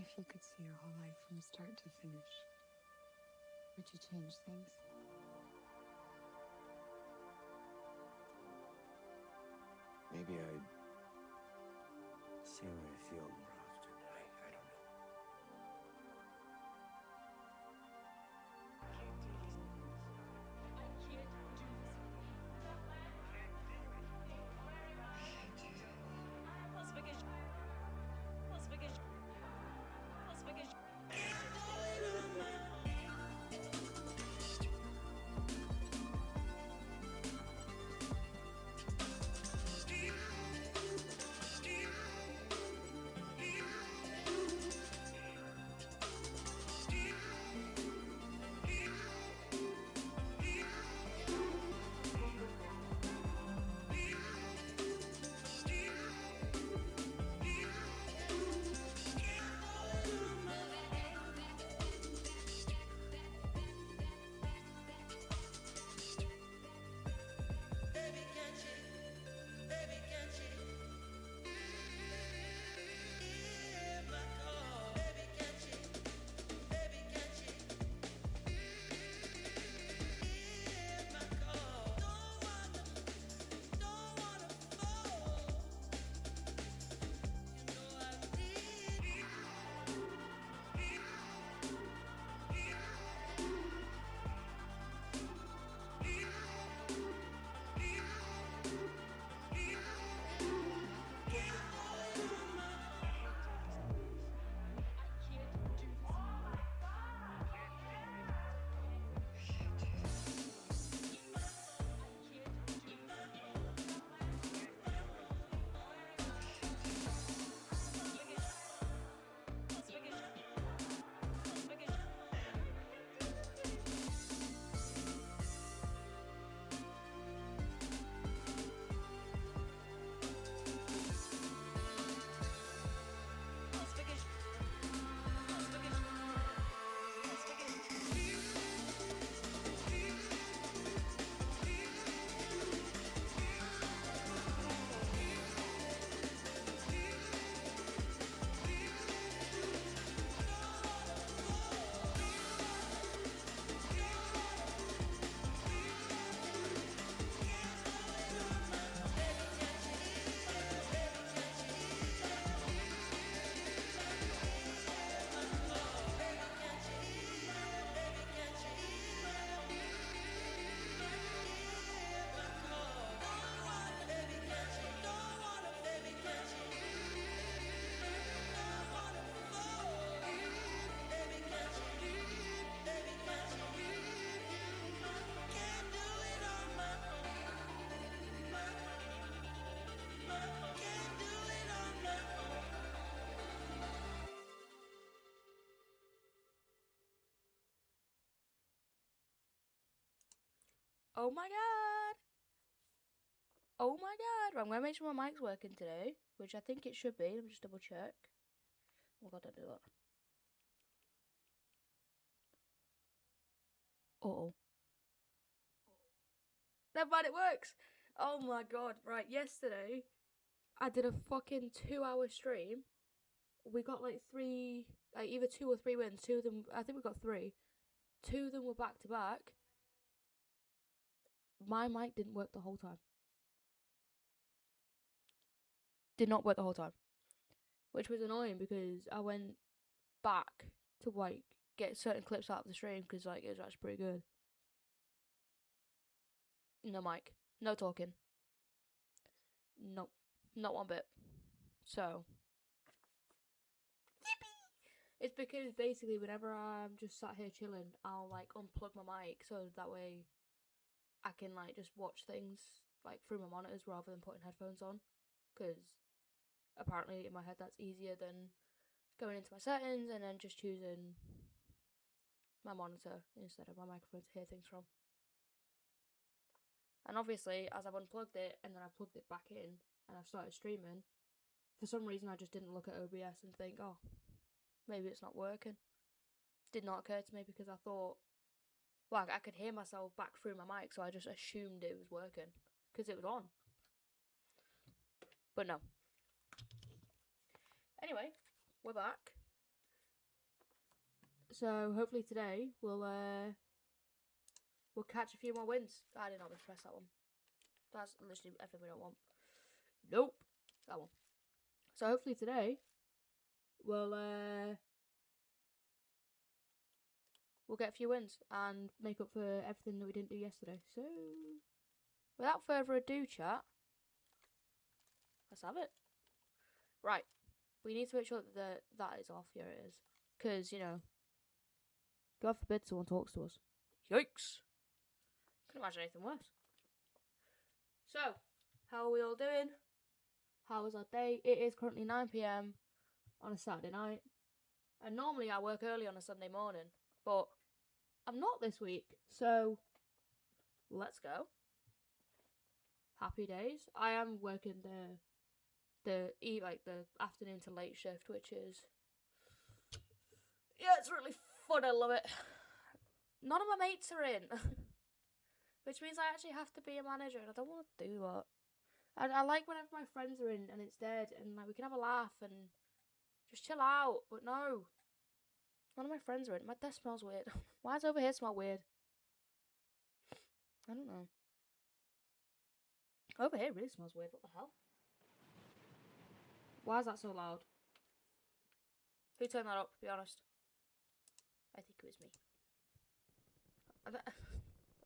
If you could see your whole life from start to finish, would you change things? Maybe I'd say what I feel more often. I don't know. Oh my god! Oh my god! Right, I'm gonna make sure my mic's working today, which I think it should be. Let me just double check. Oh god, don't do that. Uh-oh. Never mind, it works! Oh my god, right, yesterday, I did a fucking 2-hour stream. We got like either 2 or 3 wins. 2 of them, I think we got 3. 2 of them were back to back. My mic didn't work the whole time. Did not work the whole time. Which was annoying because I went back to like get certain clips out of the stream because like it was actually pretty good. No mic, no talking. Nope, not one bit. So it's because basically whenever I'm just sat here chilling, I'll like unplug my mic so that way I can like just watch things like through my monitors rather than putting headphones on. Because apparently in my head that's easier than going into my settings and then just choosing my monitor instead of my microphone to hear things from. And obviously, as I've unplugged it and then I plugged it back in and I've started streaming, for some reason I just didn't look at OBS and think, oh, maybe it's not working. Did not occur to me because I thought, well, I could hear myself back through my mic, so I just assumed it was working because it was on. But no. Anyway, we're back. So hopefully today we'll catch a few more wins. I did not press that one. That's literally everything we don't want. Nope, that one. So hopefully today we'll get a few wins and make up for everything that we didn't do yesterday. So without further ado, chat, let's have it. Right, we need to make sure that that is off. Here it is, because you know, God forbid someone talks to us. Yikes! Couldn't imagine anything worse. So, how are we all doing? How was our day? It is currently 9 PM on a Saturday night. And normally I work early on a Sunday morning, but I'm not this week. So, let's go. Happy days. I am working the afternoon to late shift, which is, yeah, it's really fun. I love it. None of my mates are in. Which means I actually have to be a manager, and I don't want to do that. I like whenever my friends are in and it's dead, and like we can have a laugh and just chill out. But no, none of my friends are in. My desk smells weird. Why does over here smell weird? I don't know. Over here really smells weird. What the hell? Why is that so loud? Who turned that up? Be honest. I think it was me. I'm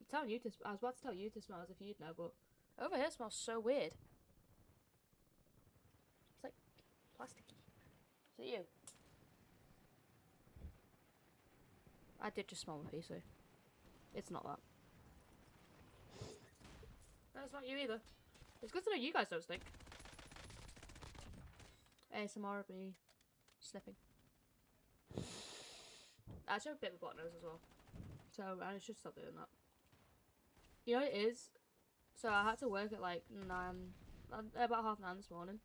telling you to. I was about to tell you to smell as if you'd know, but over here smells so weird. It's like plasticky. Is it you? I did just smell the PC. It's not that. No, it's not you either. It's good to know you guys don't stink. ASMR of me sniffing. I actually have a bit of a blocked nose as well. So I should stop doing that. You know what it is? So I had to work at like 9, about 9:30 this morning.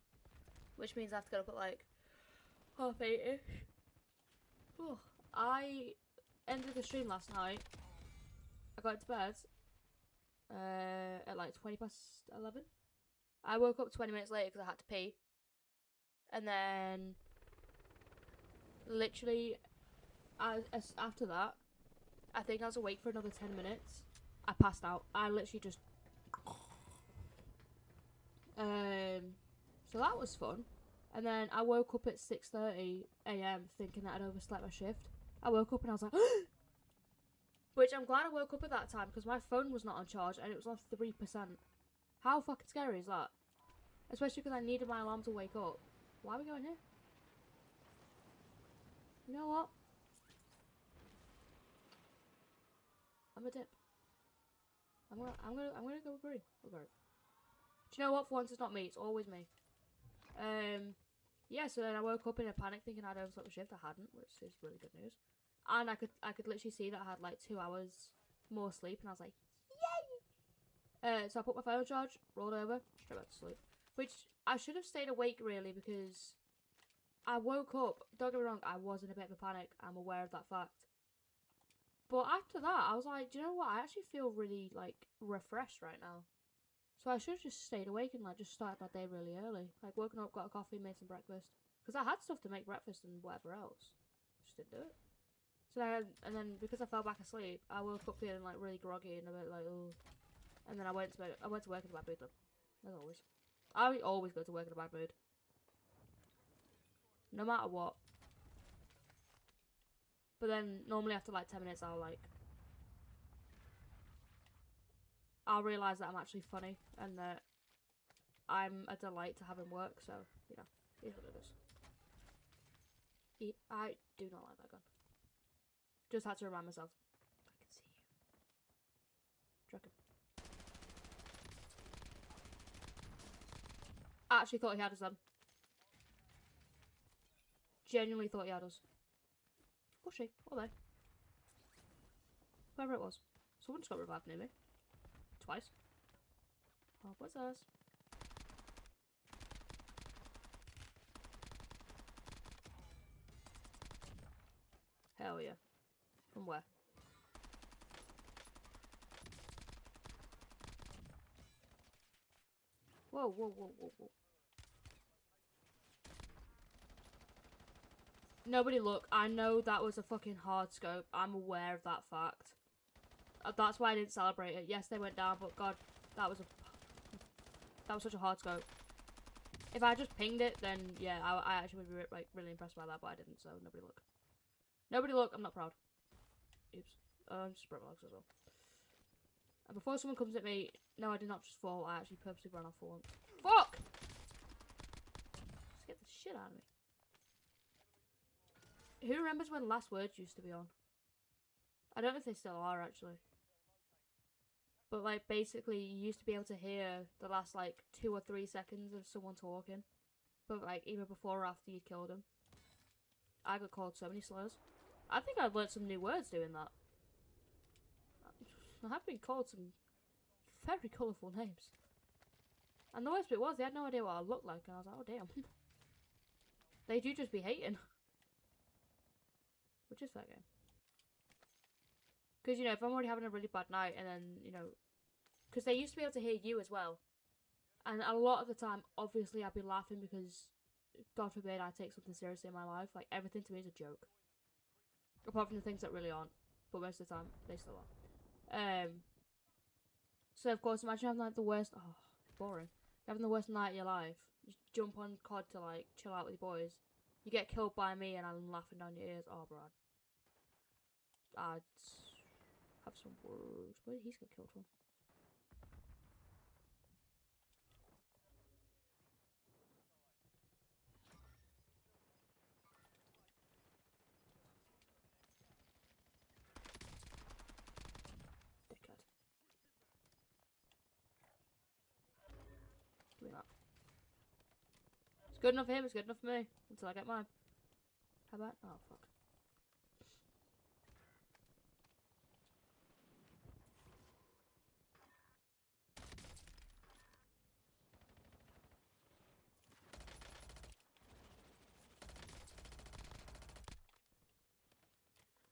Which means I have to get up at like 8:30ish. I ended the stream last night. I got into bed at like 11:20. I woke up 20 minutes later because I had to pee. And then literally after that, I think I was awake for another 10 minutes. I passed out. I literally just so that was fun. And then I woke up at 6:30 AM thinking that I'd overslept my shift. I woke up and I was like which I'm glad I woke up at that time because my phone was not on charge and it was on 3%. How fucking scary is that? Especially because I needed my alarm to wake up. Why are we going here? You know what? I'm a dip. I'm gonna go with green. We'll go. Do you know what? For once, it's not me. It's always me. Yeah. So then I woke up in a panic, thinking I'd overslept the shift. I hadn't, which is really good news. And I could literally see that I had like 2 hours more sleep, and I was like, yay! So I put my phone on charge, rolled over, straight back to sleep. Which I should have stayed awake really because I woke up. Don't get me wrong, I was in a bit of a panic. I'm aware of that fact. But after that, I was like, do you know what? I actually feel really, like, refreshed right now. So I should have just stayed awake and, like, just started my day really early. Like, woken up, got a coffee, made some breakfast. Because I had stuff to make breakfast and whatever else. Just didn't do it. So then, and then, because I fell back asleep, I woke up feeling, like, really groggy and a bit, like, ugh. And then I went to work in a bad mood, though. As always. I always go to work in a bad mood. No matter what. But then, normally after like 10 minutes, I'll realise that I'm actually funny and that I'm a delight to have in work, so, you know, it is what it is. I do not like that gun. Just had to remind myself. I can see you. Joking. I actually thought he had us then. Genuinely thought he had us. Or she, or they. Whoever it was. Someone just got revived near me. Twice. Oh, what's ours? Hell yeah. From where? Whoa, whoa, whoa, whoa, whoa. Nobody look. I know that was a fucking hard scope. I'm aware of that fact. That's why I didn't celebrate it. Yes, they went down, but God, that was such a hard scope. If I just pinged it, then yeah, I actually would be like really impressed by that, but I didn't. So nobody look. Nobody look. I'm not proud. Oops. Just broke my legs as well. And before someone comes at me, no, I did not just fall. I actually purposely ran off for once. Fuck! Let's get the shit out of me. Who remembers when Last Words used to be on? I don't know if they still are, actually. But, like, basically, you used to be able to hear the last, like, 2 or 3 seconds of someone talking. But, like, either before or after you'd killed them. I got called so many slurs. I think I've learned some new words doing that. I have been called some very colourful names. And the worst bit was, they had no idea what I looked like, and I was like, oh damn. They do just be hating. Which is fair game. Because, you know, if I'm already having a really bad night, and then, you know, because they used to be able to hear you as well. And a lot of the time, obviously, I'd be laughing because, God forbid, I take something seriously in my life. Like, everything to me is a joke. Apart from the things that really aren't. But most of the time, they still are. So of course, imagine having like the worst. Oh, boring. Having the worst night of your life. You jump on COD to like chill out with your boys. You get killed by me, and I'm laughing down your ears. Oh, Brad. I'd have some words. Where did he get killed from? Dickhead. Give me that. It's good enough for him, it's good enough for me. Until I get mine. How about? Oh, fuck.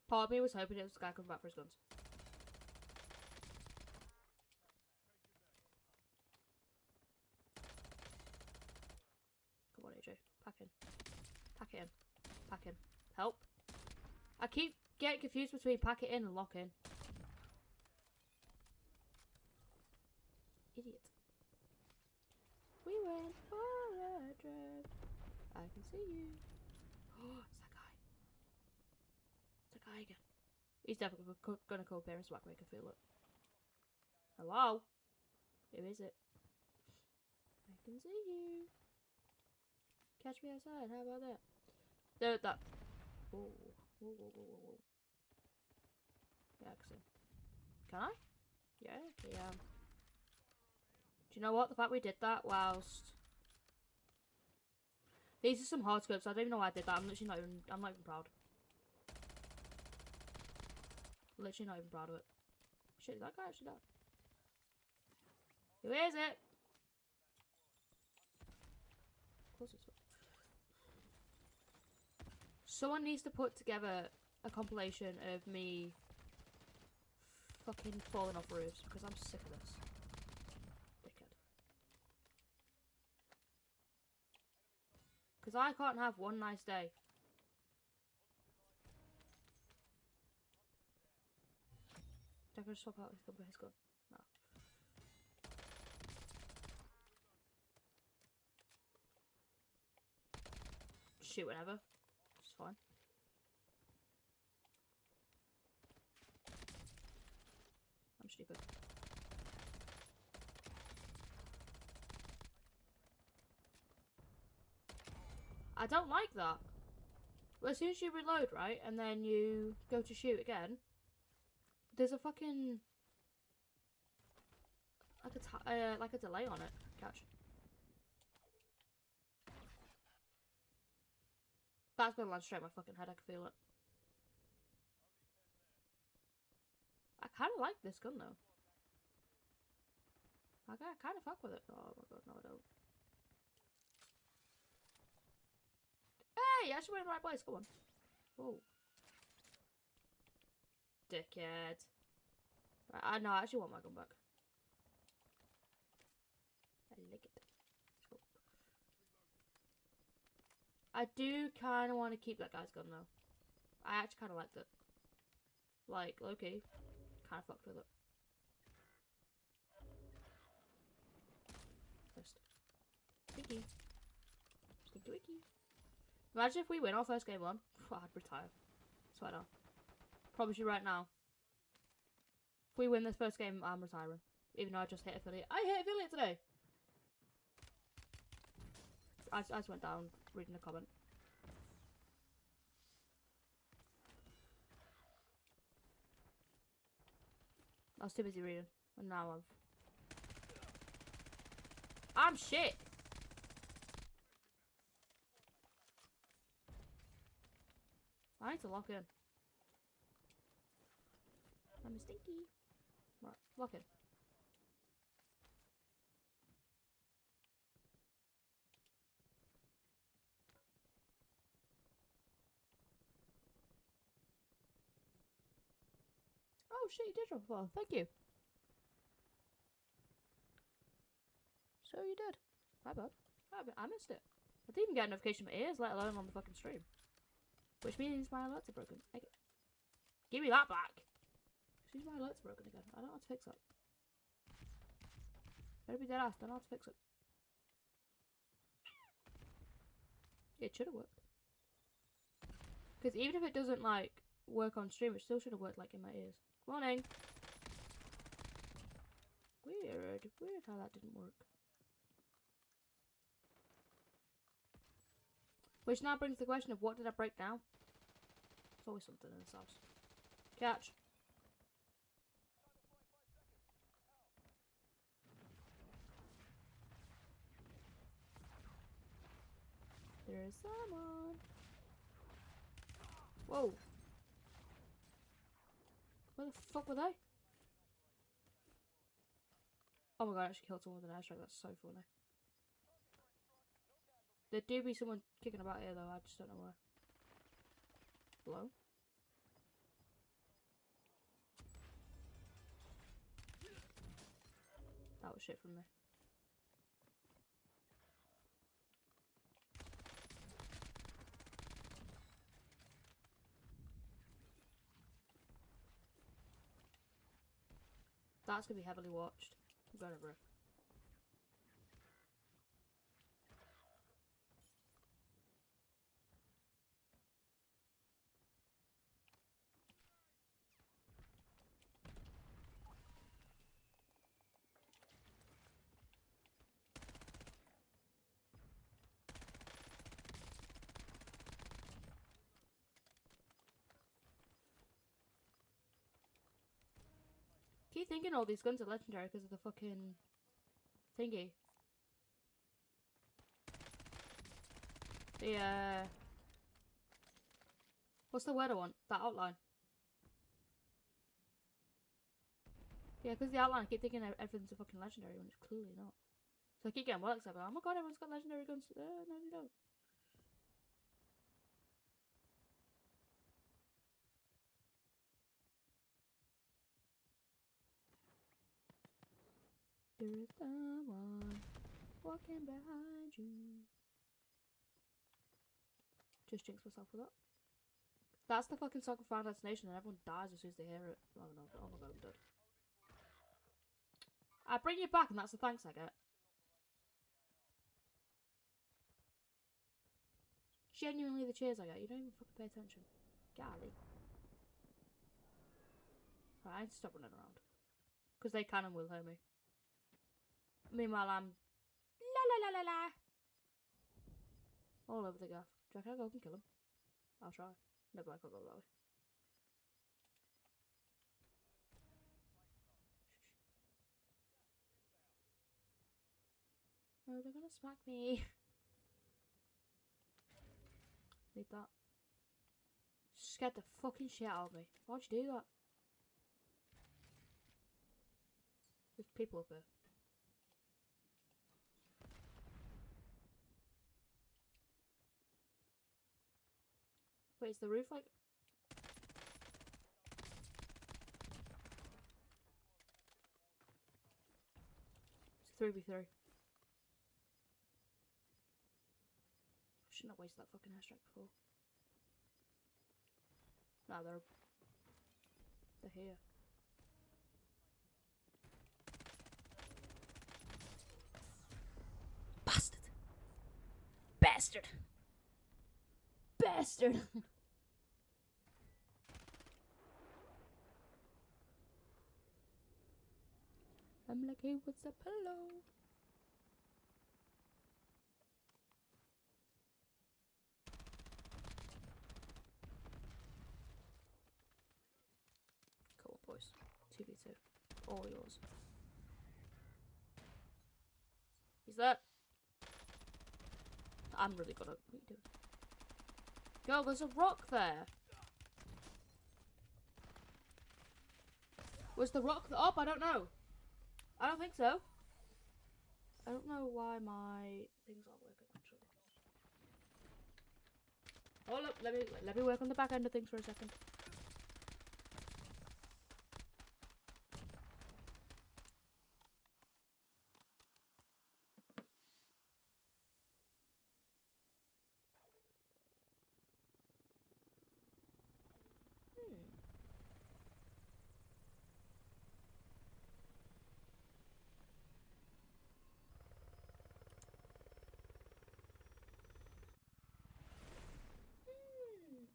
Part of me was hoping it was the guy coming back for his guns. Come on, AJ. Pack in. Pack it in. Pack in. Help. I keep getting confused between pack it in and lock in. Idiot. We went for a drive. I can see you. Oh, it's that guy. It's that guy again. He's definitely gonna come up here and smack me. I can feel it. Hello? Who is it? I can see you. Catch me outside. How about that? There, that. Whoa. Whoa, whoa, whoa, whoa, whoa. Yeah, I can see. Can I? Yeah, yeah. Do you know what? The fact we did that whilst... These are some hard scopes. I don't even know why I did that. I'm literally not even... I'm not even proud. Literally not even proud of it. Shit, is that guy actually dead? Who is it? Of course it's... Someone needs to put together a compilation of me fucking falling off roofs because I'm sick of this. Dickhead. Because I can't have one nice day. I can swap out his gun for his gun. No. Shoot whenever. It's fine. I'm stupid. I don't like that. Well, as soon as you reload, right, and then you go to shoot again, there's a fucking like a delay on it. Catch. That's gonna land straight in my fucking head. I can feel it. I kind of like this gun though. I kind of fuck with it. Oh my god, no I don't. Hey, I should went in the right place. Come on. Oh. Dickhead. Right, no, I actually want my gun back. I like it. Oh. I do kind of want to keep that guy's gun though. I actually kind of liked it. Like, low-key, kind of fucked with it. Missed. Stinky. Stinky wicky. Imagine if we win our first game one. I'd retire. Swear down. Promise you right now. If we win this first game, I'm retiring. Even though I just hit affiliate. I hit affiliate today! I just went down reading the comment. I was too busy reading. And now I'm shit! I need to lock in. I'm a stinky. Right, lock in. Oh shit, you did drop a ball. Thank you. So you did. My bad. I missed it. I didn't even get a notification in my ears, let alone on the fucking stream. Which means my alerts are broken. Give me that back! Which means my alerts are broken again. I don't know how to fix it. Better be dead ass, don't know how to fix it. It should have worked. Because even if it doesn't, like, work on stream, it still should have worked, like, in my ears. Morning! Weird. Weird how that didn't work. Which now brings the question of what did I break down? There's always something in this house. Catch. There is someone. Whoa. Where the fuck were they? Oh my god, I actually killed someone with an airstrike. That's so funny. There do be someone kicking about here though, I just don't know where. Hello? That was shit from me. That's gonna be heavily watched. I'm going over it. Keep thinking all these guns are legendary because of the fucking thingy. The what's the word I want? That outline. Yeah, because the outline, I keep thinking everything's a fucking legendary when it's clearly not. So I keep getting well excited. Oh my god, everyone's got legendary guns. No, they don't. There is someone walking behind you. Just jinx myself with that. That's the fucking song of Final Destination and everyone dies as soon as they hear it. Oh no, oh my god, I'm dead. I bring you back and that's the thanks I get. Genuinely the cheers I get. You don't even fucking pay attention. Golly. Right, I need to stop running around. Because they can and will hear me. Meanwhile, I'm la la la la la all over the gaff. Do you reckon I'll go up and kill him? I'll try. No, but I can't go that way. Oh, they're gonna smack me. Need that. Scared the fucking shit out of me. Why'd you do that? There's people up here. Wait, is the roof like... It's 3v3. shouldn't have wasted that fucking airstrike before. No, they're here. Bastard! Bastard! Bastard! I'm like, hey, what's up? Hello. Come on, boys. 2v2. All yours. Is that? I'm really good at what are you doing? Yo, there's a rock there. Was the rock up? I don't know. I don't think so. I don't know why my things aren't working actually. Oh look, let me work on the back end of things for a second.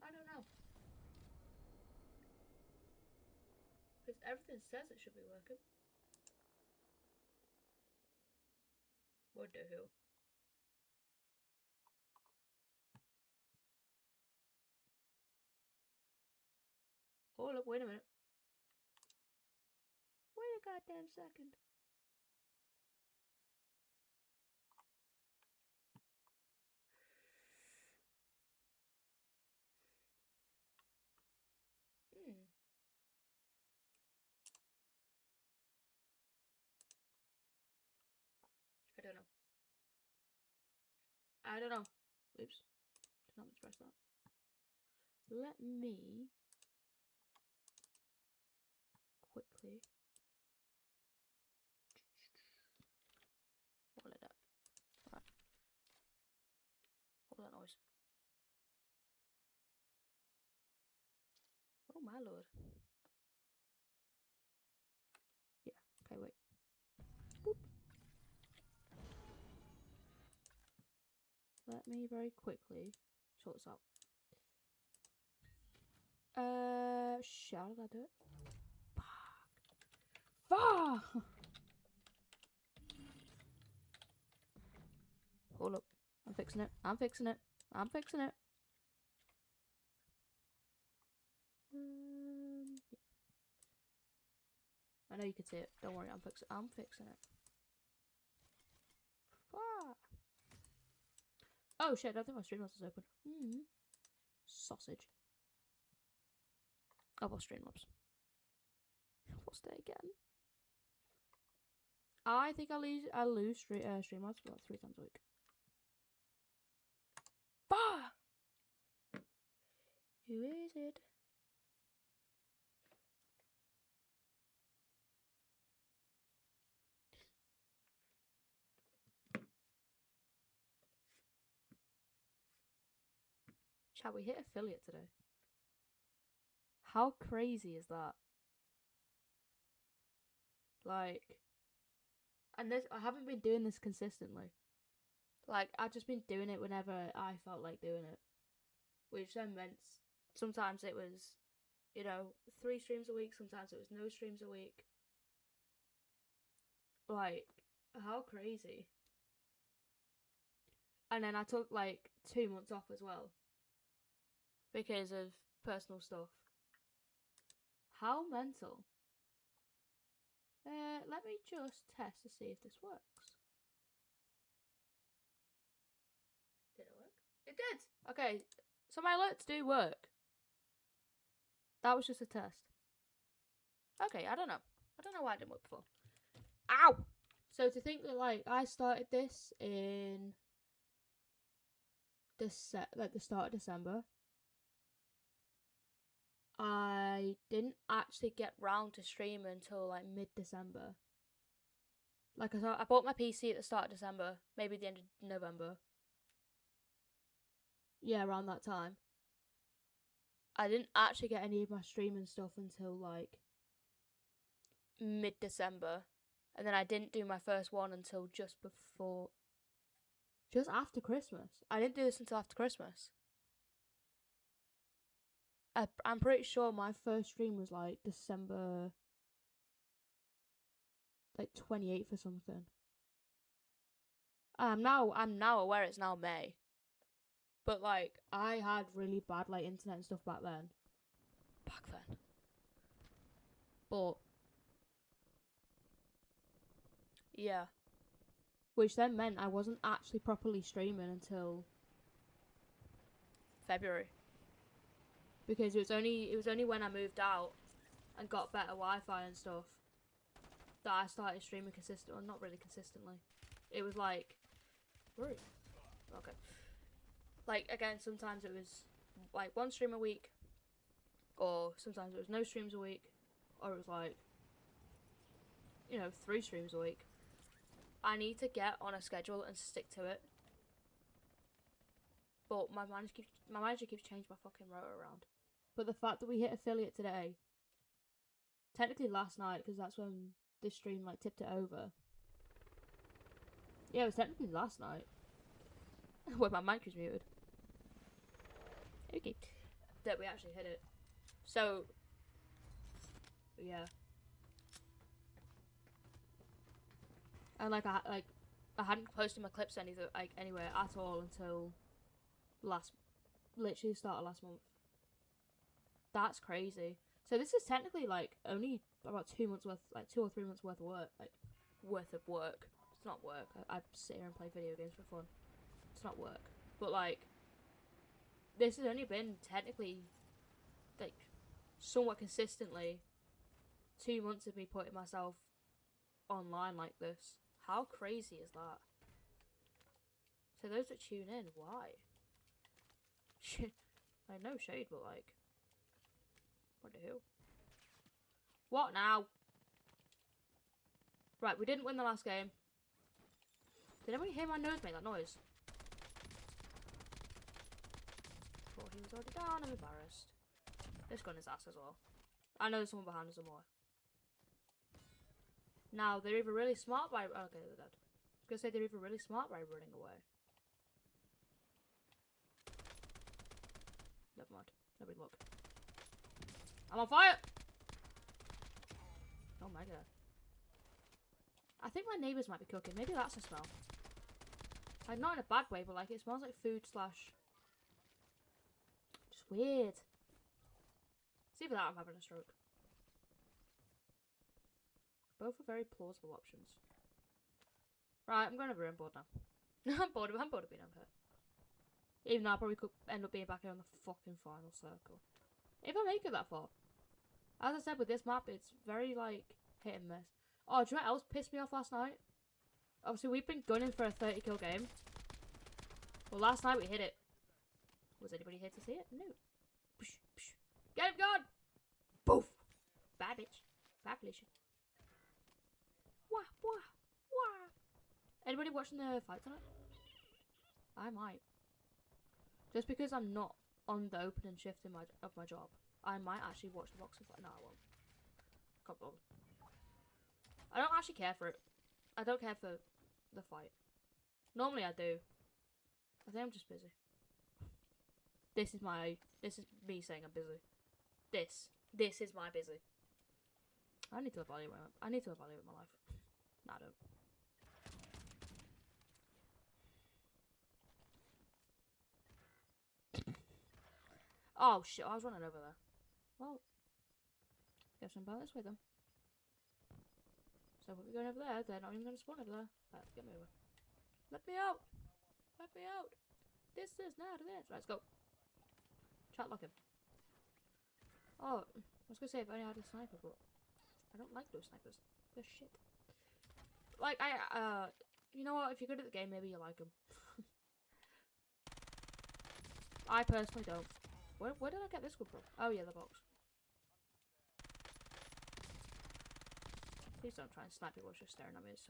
I don't know. Because everything says it should be working. What the hell? Hold up, wait a minute. Wait a goddamn second. I don't know. I don't know. Oops. Did not express that. Let me quickly hold it up. Right. What was that noise? Oh my lord. Yeah, okay, wait. Boop. Let me very quickly sort this out. Shit, how did I do it? Fuck! Fuck! Hold up. I'm fixing it. I'm fixing it. I'm fixing it. Yeah. I know you can see it. Don't worry, I'm fixing it. Fuck! Oh shit, I don't think my Streamlabs is open. Sausage. Oh, well, Streamlabs. What's that again? I think I lose Streamlabs about 3 times a week. Bah! Who is it? Chat, we hit affiliate today. How crazy is that? Like, and this, I haven't been doing this consistently. Like, I've just been doing it whenever I felt like doing it. Which then meant sometimes it was, 3 streams a week, sometimes it was no streams a week. Like, how crazy. And then I took like 2 months off as well. Because of personal stuff. How mental. Let me just test to see if this works. Did it work? It did! Okay, so my alerts do work. That was just a test. Okay, I don't know. I don't know why it didn't work before. Ow! So to think that, like, I started this in the start of December. I didn't actually get round to streaming until like mid-December. Like I bought my PC at the start of December, maybe the end of November. Yeah, around that time. I didn't actually get any of my streaming stuff until like mid-December, and then I didn't do my first one until just after Christmas. I didn't do this until after Christmas. I'm pretty sure my first stream was like December, like 28th or something. I'm now aware it's now May, but like I had really bad like internet and stuff back then. But yeah, which then meant I wasn't actually properly streaming until February, because it was only when I moved out and got better Wi-Fi and stuff that I started streaming consistently. Well, not really consistently. It was like, okay, like again, sometimes it was like one stream a week, or sometimes it was no streams a week, or it was like, 3 streams a week. I need to get on a schedule and stick to it. But my manager keeps changing my fucking rotor around. But the fact that we hit affiliate today, technically last night, because that's when this stream like tipped it over. Yeah, it was technically last night. When my mic was muted. Okay. That we actually hit it. So, yeah. And like I hadn't posted my clips anywhere at all until literally the start of last month. That's crazy. So this is technically like only about 2 months worth, like 2 or 3 months worth of work. It's not work. I sit here and play video games for fun. It's not work. But like, this has only been technically like somewhat consistently 2 months of me putting myself online like this. How crazy is that? So those that tune in, why? I know shade, but like, what the hell? What now? Right, we didn't win the last game. Did anybody hear my nose make that noise? Thought he was already down. I'm embarrassed. This gun is ass as well. I know there's someone behind us somewhere. Now, they're either really smart by... Okay, they're dead. I was going to say they're either really smart by running away. Never mind. Nobody look. I'm on fire! Oh my god. I think my neighbours might be cooking. Maybe that's the smell. Like, not in a bad way, but like, it smells like food slash... Just weird. It's either that or I'm having a stroke. Both are very plausible options. Right, I'm going over here. I'm bored now. I'm bored of being over here. Even though I probably could end up being back here on the fucking final circle. If I make it that far. As I said, with this map, it's very, like, hit and miss. Oh, do you know what else pissed me off last night? Obviously, we've been gunning for a 30 kill game. Well, last night we hit it. Was anybody here to see it? No. Psh, psh. Get him, God! Boof! Bad bitch. Bad collision. Wah, wah, wah. Anybody watching the fight tonight? I might. Just because I'm not on the opening shift of my job, I might actually watch the boxing fight. No, I won't. Can't bother. I don't actually care for it. I don't care for the fight. Normally I do. I think I'm just busy. This is me saying I'm busy. This is my busy. I need to evaluate my life. No, I don't. Oh shit, I was running over there. Well, guess I'm about this way then. So if we're going over there, they're not even going to spawn over there. Right, get me over. Let me out! Let me out! This is not this. Let's go. Chat lock him. Oh, I was going to say if I only had a sniper, but I don't like those snipers. They're shit. Like, you know what? If you're good at the game, maybe you like them. I personally don't. Where did I get this one from? Oh yeah, the box. Please don't try and snipe people while you're staring at me. It's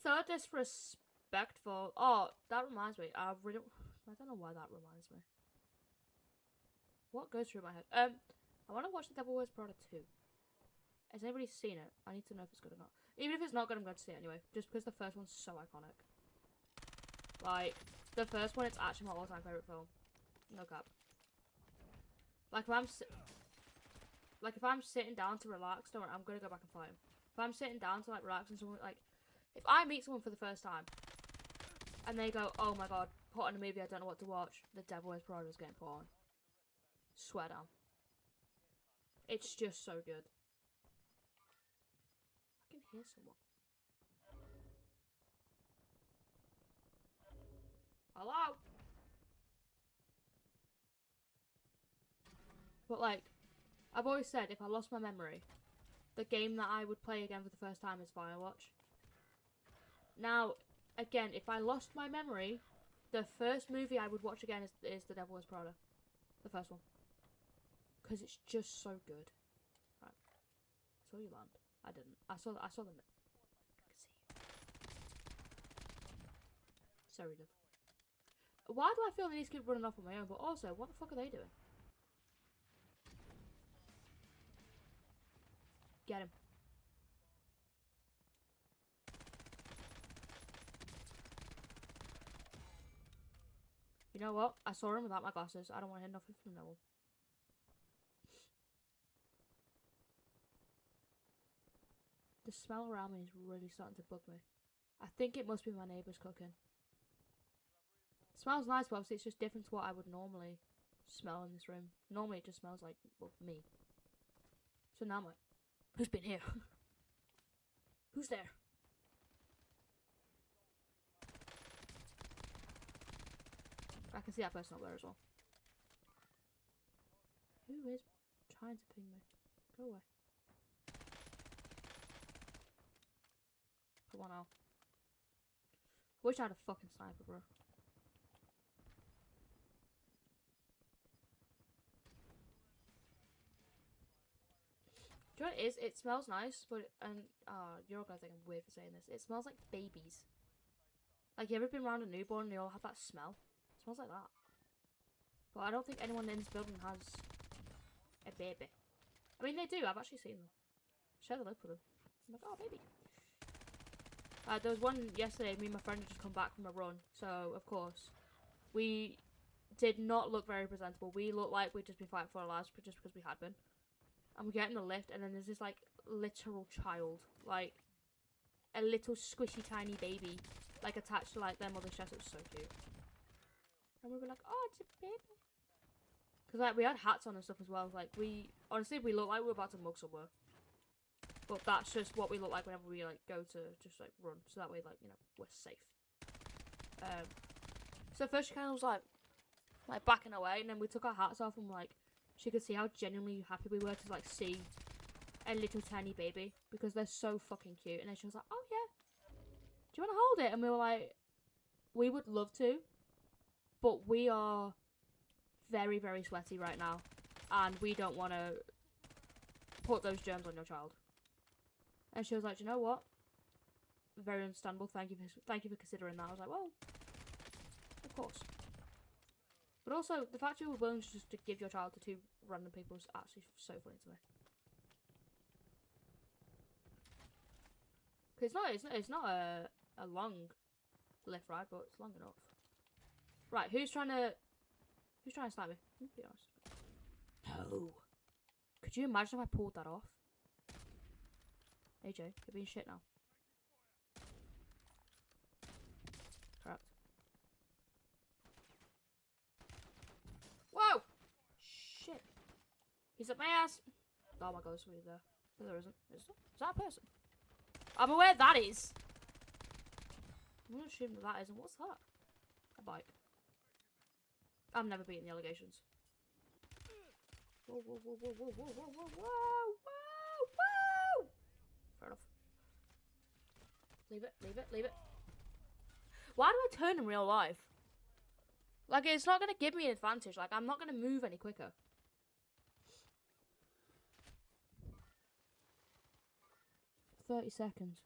so disrespectful. Oh, that reminds me. I really... I don't know why that reminds me. What goes through my head? I want to watch The Devil Wears Prada 2. Has anybody seen it? I need to know if it's good or not. Even if it's not good, I'm going to see it anyway. Just because the first one's so iconic. Like, the first one, it's actually my all-time favourite film. No cap. Like, if I'm sitting down to relax, don't worry, I'm going to go back and find him. If I'm sitting down to, like, relax and someone, like, if I meet someone for the first time, and they go, oh my god, put on a movie, I don't know what to watch, The Devil Wears Prada is getting put on. Swear down. It's just so good. I can hear someone. Hello? But like, I've always said if I lost my memory, the game that I would play again for the first time is Firewatch. Now, again, if I lost my memory, the first movie I would watch again is The Devil Wears Prada. The first one. Because it's just so good. Right. I saw you land. I didn't. I saw them. I can see you. Sorry, love. Why do I feel I need to keep running off on my own? But also, what the fuck are they doing? Get him. You know what? I saw him without my glasses. I don't want to hear nothing from no one. The smell around me is really starting to bug me. I think it must be my neighbours cooking. It smells nice, but obviously it's just different to what I would normally smell in this room. Normally it just smells like, well, me. So now I'm like, who's been here? Who's there? I can see that person up there as well. Who is trying to ping me? Go away. Come on now. Wish I had a fucking sniper, bro. Do you know what it is? It smells nice, but you're all gonna think I'm weird for saying this. It smells like babies. Like, you ever been around a newborn and they all have that smell? It smells like that. But I don't think anyone in this building has a baby. I mean, they do. I've actually seen them. Share the lip with them. I'm like, oh, baby. There was one yesterday. Me and my friend had just come back from a run, so of course we did not look very presentable. We looked like we'd just been fighting for our lives, just because we had been. And we get in the lift, and then there's this like literal child, like a little squishy tiny baby, like attached to like their mother's chest. It was so cute. And we were like, oh, it's a baby. Because like we had hats on and stuff as well. Like we honestly we looked like we were about to mug somewhere. But that's just what we look like whenever we like go to just like run. So that way, like, you know, we're safe. So first she kind of was like backing away, and then we took our hats off, and like she could see how genuinely happy we were to like see a little tiny baby, because they're so fucking cute. And then she was like, oh yeah, do you want to hold it? And we were like, we would love to, but we are very, very sweaty right now, and we don't want to put those germs on your child. And she was like, you know what? Very understandable. Thank you for considering that. I was like, well, of course. But also, the fact you were willing just to give your child to two random people is actually so funny to me. Cause it's not a long lift ride, but it's long enough. Right, who's trying to snipe me? Be honest. No. Could you imagine if I pulled that off? AJ, you're being shit now. Correct. Whoa! Shit. He's up my ass. Oh my god, there's somebody there. No, there isn't. Is that a person? I'm aware that is. I'm gonna assume that isn't. What's that? A bike. I'm never beating the allegations. Whoa, whoa, whoa, whoa, whoa, whoa, whoa, whoa, whoa, whoa, whoa! Fair enough. Leave it, leave it, leave it. Why do I turn in real life? Like, it's not going to give me an advantage. Like, I'm not going to move any quicker. $30 seconds.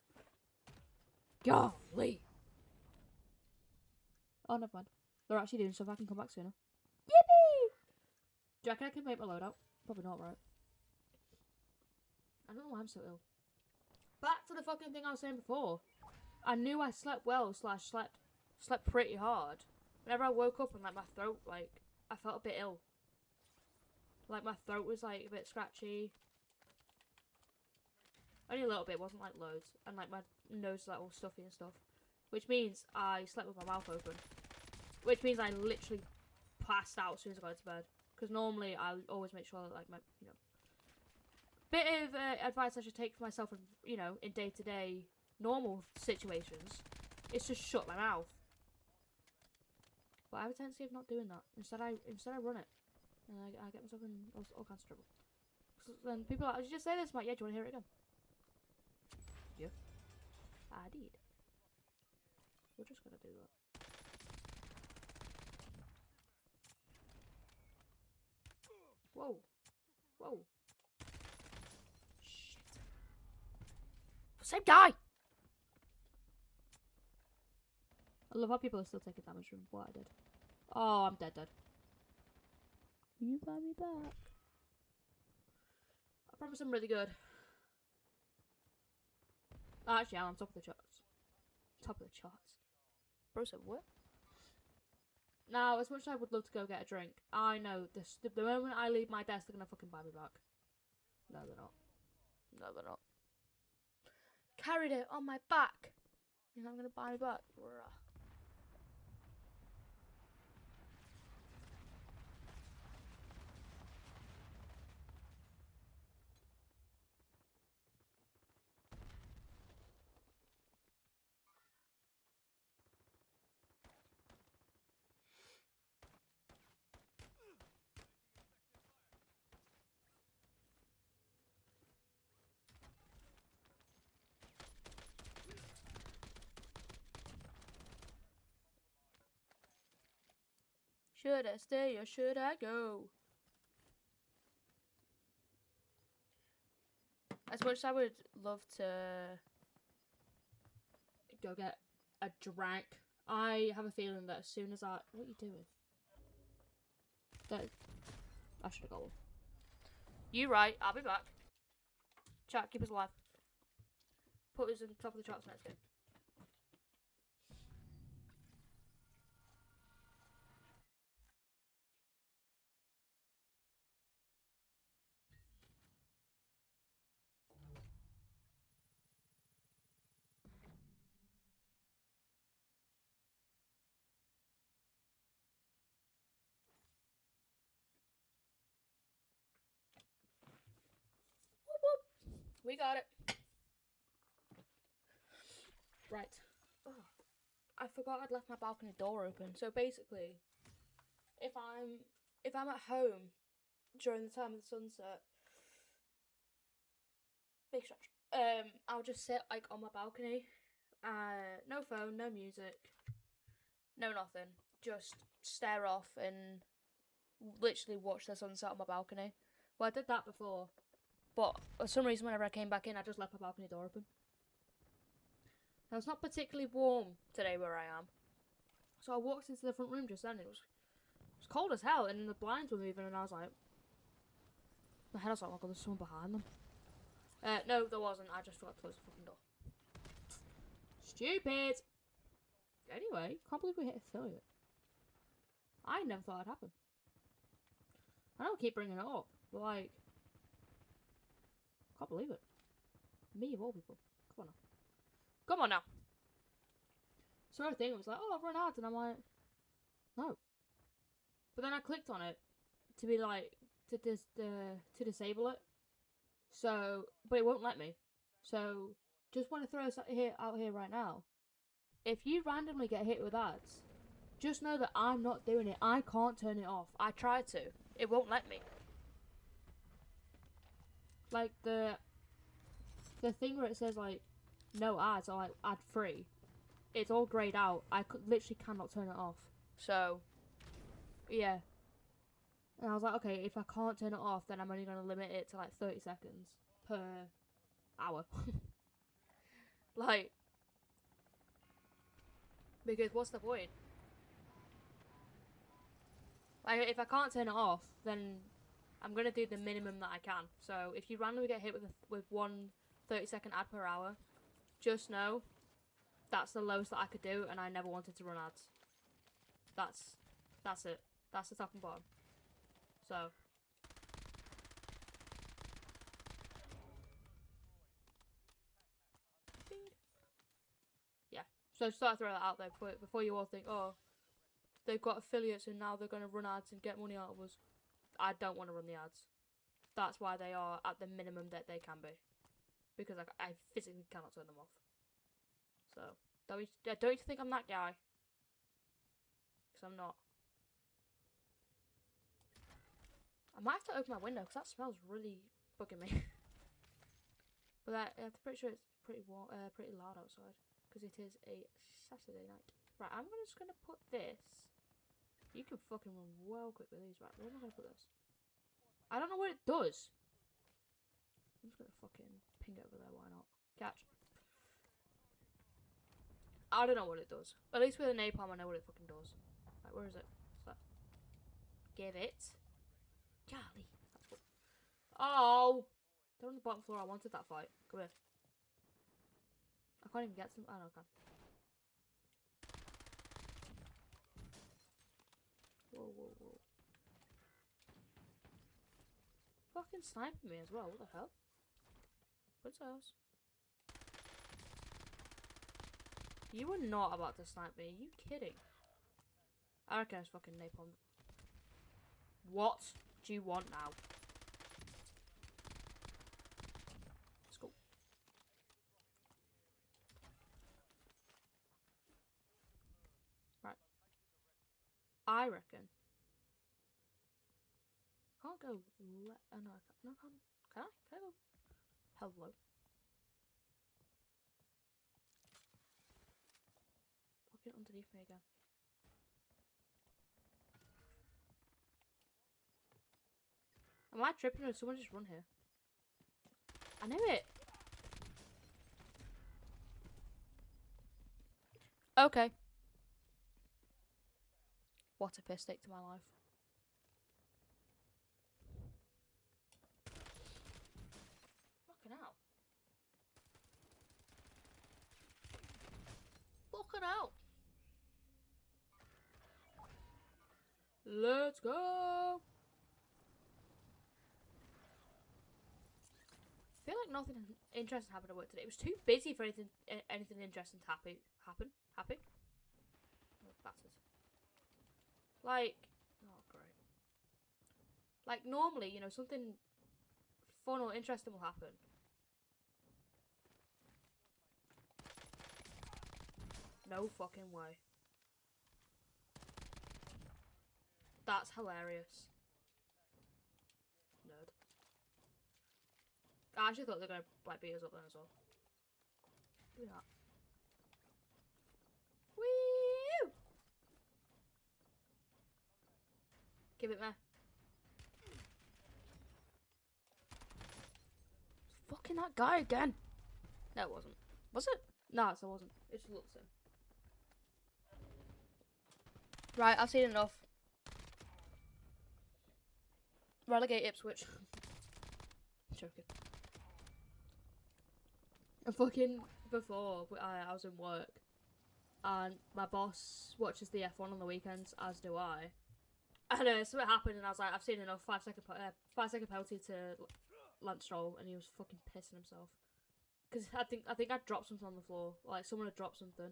Golly. Oh, never mind. They're actually doing stuff. I can come back sooner. Yippee! Do you reckon I can make my load out? Probably not, right? I don't know why I'm so ill. Back to the fucking thing I was saying before. I knew I slept well / slept pretty hard. Whenever I woke up and like my throat, like I felt a bit ill. Like my throat was like a bit scratchy. Only a little bit, wasn't like loads. And like my nose was like all stuffy and stuff. Which means I slept with my mouth open. Which means I literally passed out as soon as I got into bed. Because normally I always make sure that like my, you know, bit of advice I should take for myself, you know, in day-to-day normal situations, is to shut my mouth. But I have a tendency of not doing that. Instead I run it, and I get myself in all kinds of trouble. So then people are like, "Did you just say this?" I'm like, "Yeah, do you want to hear it again?" Yeah, I did. We're just gonna do that. Whoa, whoa. Shit. Same guy! I love how people are still taking damage from what I did. Oh, I'm dead. You buy me back. I promise I'm really good. Actually, I'm on top of the charts. Top of the charts. Bro said what? Now, as much as I would love to go get a drink, I know this. The moment I leave my desk, they're gonna fucking buy me back. No, they're not. No, they're not. Carried it on my back. You're not gonna buy me back. Bruh. Should I stay or should I go? As much as I would love to go get a drink, I have a feeling that as soon as what are you doing? I should have got one. You right, I'll be back. Chat, keep us alive. Put us in the top of the charts next game. Whoop whoop. We got it. Right. Oh, I forgot I'd left my balcony door open. So basically, if I'm at home during the time of the sunset, big stretch. I'll just sit like on my balcony. No phone, no music, no nothing. Just stare off and literally watch the sunset on my balcony. Well, I did that before, but for some reason, whenever I came back in, I just left my balcony door open. Now, it's not particularly warm today where I am, so I walked into the front room just then. It was cold as hell, and the blinds were moving, and I was like, my head was like, oh my god, there's someone behind them. No, there wasn't. I just forgot to close the fucking door. Stupid! Anyway, can't believe we hit affiliate. I never thought it'd happen. I don't keep bringing it up, but like, can't believe it. Me of all people. Come on now. Come on now. So her thing was like, oh, I've run ads, and I'm like, no. But then I clicked on it to be like, to disable it. So, but it won't let me. So, just want to throw this out here right now. If you randomly get hit with ads, just know that I'm not doing it. I can't turn it off. I tried to. It won't let me. Like the thing where it says like no ads or like ad free, it's all grayed out. I literally cannot turn it off. So, yeah. And I was like, okay, if I can't turn it off, then I'm only going to limit it to like 30 seconds per hour. Like, because what's the point? Like, if I can't turn it off, then I'm gonna do the minimum that I can. So if you randomly get hit with one 30-second ad per hour, just know that's the lowest that I could do, and I never wanted to run ads. That's it. That's the top and bottom. So yeah. So just thought I'd throw that out there before you all think, oh, they've got affiliates and now they're gonna run ads and get money out of us. I don't want to run the ads. That's why they are at the minimum that they can be, because I physically cannot turn them off. So don't you think I'm that guy? Because I'm not. I might have to open my window because that smells really bugging me. But I'm pretty sure it's pretty loud outside because it is a Saturday night. Right, I'm just gonna put this. You can fucking run well quick with these. Right, where am I gonna put this? I don't know what it does. I'm just gonna fucking ping it over there. Why not? Catch. I don't know what it does. At least with a napalm, I know what it fucking does. Right, where is it? What's that? Give it. Golly. Oh! They're on the bottom floor. I wanted that fight. Come here. I can't even get some. Oh, no, I can. Whoa, whoa, whoa. Fucking sniping me as well. What the hell? What's else? You were not about to snipe me. Are you kidding? I reckon it's fucking napalm. What do you want now? Let's go. Right. I reckon. Can't go. Oh no, I can't. No, I can't. Can I? Can I go? Hello. Fucking underneath me again. Am I tripping or did someone just run here? I knew it! Okay. What a piss take to my life. Fucking hell. Fucking hell. Let's go! I feel like nothing interesting happened at work today. It was too busy for anything interesting to happen. Happy? Oh, bastard. Like, oh great. Like normally, you know, something fun or interesting will happen. No fucking way. That's hilarious. Nerd. I actually thought they were gonna like beat us up then as well. Look at that. Woo! Give it me. It's fucking that guy again. No, it wasn't. Was it? No, it wasn't. It just looked so. Right, I've seen enough. Relegate Ipswich. Joking. And fucking before, I was in work, and my boss watches the F1 on the weekends, as do I. And something happened, and I was like, I've seen enough. 5-second penalty to Lance Stroll, and he was fucking pissing himself. Because I think I dropped something on the floor, like someone had dropped something.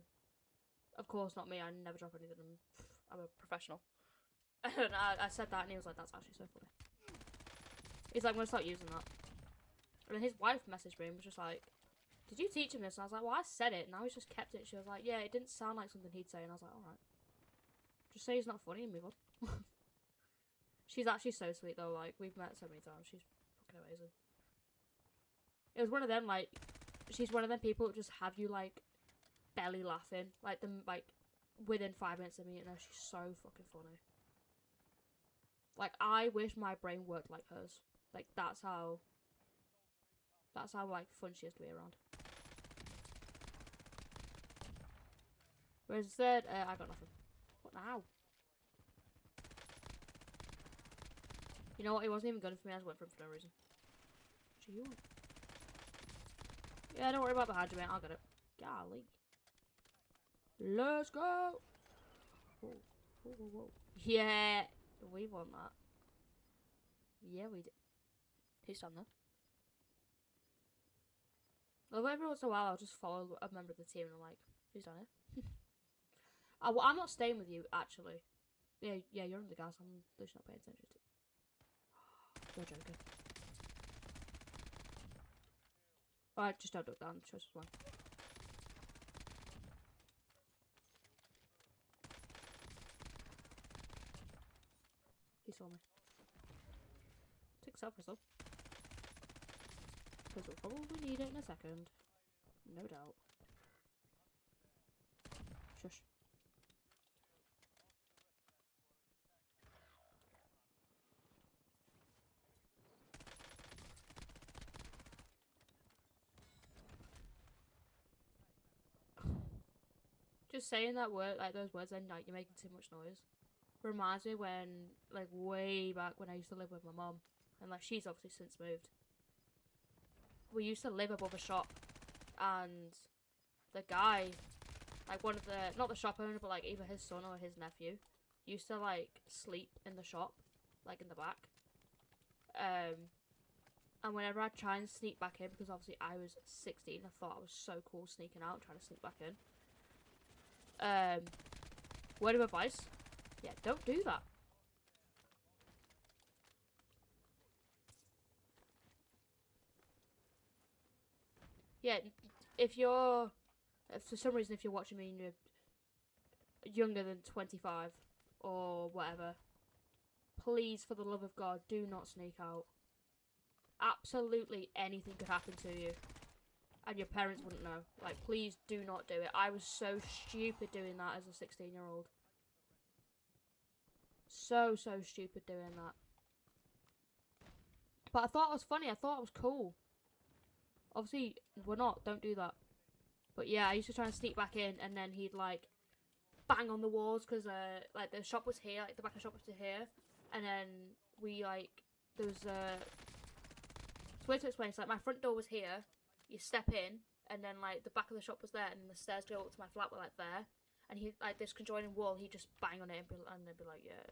Of course, not me. I never drop anything. I'm a professional. And I said that, and he was like, "That's actually so funny." He's like, "I'm gonna start using that." And then his wife messaged me and was just like, "Did you teach him this?" And I was like, "Well, I said it. Now he's just kept it." She was like, "Yeah, it didn't sound like something he'd say." And I was like, "All right, just say he's not funny and move on." She's actually so sweet though. Like, we've met so many times. She's fucking amazing. It was one of them, like, she's one of them people that just have you like belly laughing, like within 5 minutes of meeting her. She's so fucking funny. Like, I wish my brain worked like hers. Like, that's how like fun she is to be around. Whereas instead, I got nothing. What now? You know what? He wasn't even gunning for me. I just went for him for no reason. Gee, yeah, don't worry about behind you, mate. I'll get it. Golly. Let's go. Whoa. Whoa, whoa, whoa. Yeah, we won that. Yeah, we did. Who's done that? Well, every once in a while, I'll just follow a member of the team and I'm like, who's done it? Well, I'm not staying with you, actually. Yeah, you're on the gas. I'm just not paying attention to. You're joking. Alright, just don't duck down. Choice was one. He saw me. Take self-whistle. Because we'll probably need it in a second. No doubt. Shush. Just saying that word, like those words, then like you're making too much noise. Reminds me when, like, way back when I used to live with my mum, and like she's obviously since moved. We used to live above a shop, and the guy, like one of the, not the shop owner, but like either his son or his nephew, used to like sleep in the shop, like in the back. And whenever I'd try and sneak back in, because obviously I was 16, I thought I was so cool sneaking out, trying to sneak back in. Word of advice, yeah, don't do that. Yeah, if for some reason, if you're watching me and you're younger than 25 or whatever, please, for the love of God, do not sneak out. Absolutely anything could happen to you. And your parents wouldn't know. Like, please do not do it. I was so stupid doing that as a 16-year-old. So stupid doing that. But I thought it was funny. I thought it was cool. Obviously, we're not. Don't do that. But yeah, I used to try and sneak back in, and then he'd, like, bang on the walls, because, like, the shop was here, like, the back of the shop was here, and then we, like, there was, it's weird to explain, so, like, my front door was here, you step in, and then, like, the back of the shop was there, and then the stairs go up to my flat were, like, there, and he, like, this conjoining wall, he'd just bang on it, and they'd be like, yeah,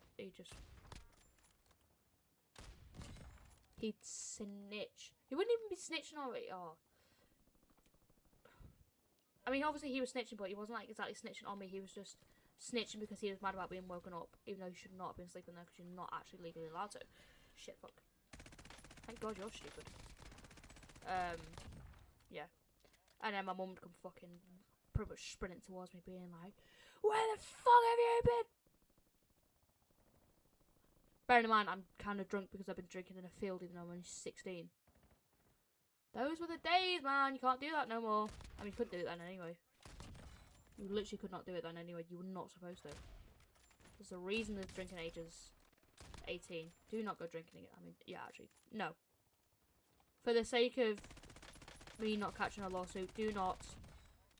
he'd snitch. He wouldn't even be snitching on it. Oh. I mean, obviously he was snitching, but he wasn't like exactly snitching on me. He was just snitching because he was mad about being woken up, even though you should not have been sleeping there because you're not actually legally allowed to. Shit, fuck. Thank God you're stupid. Yeah. And then my mum would come fucking pretty much sprinting towards me, being like, "Where the fuck have you been?" Bearing in mind, I'm kind of drunk because I've been drinking in a field even though I'm only 16. Those were the days, man. You can't do that no more. I mean, you couldn't do it then anyway. You literally could not do it then anyway. You were not supposed to. There's a reason the drinking age is 18. Do not go drinking again. I mean, yeah, actually, no. For the sake of me not catching a lawsuit, do not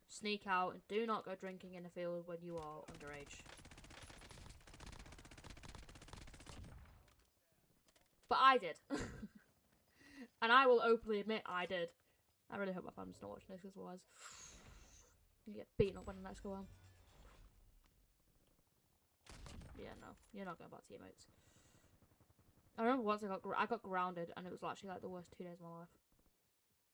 sneak out and do not go drinking in a field when you are underage. But I did. And I will openly admit I did. I really hope my family's not watching this, because otherwise you get beaten up when the next go on. Yeah, no. You're not going back to your mates. I remember once I got grounded, and it was actually like the worst 2 days of my life.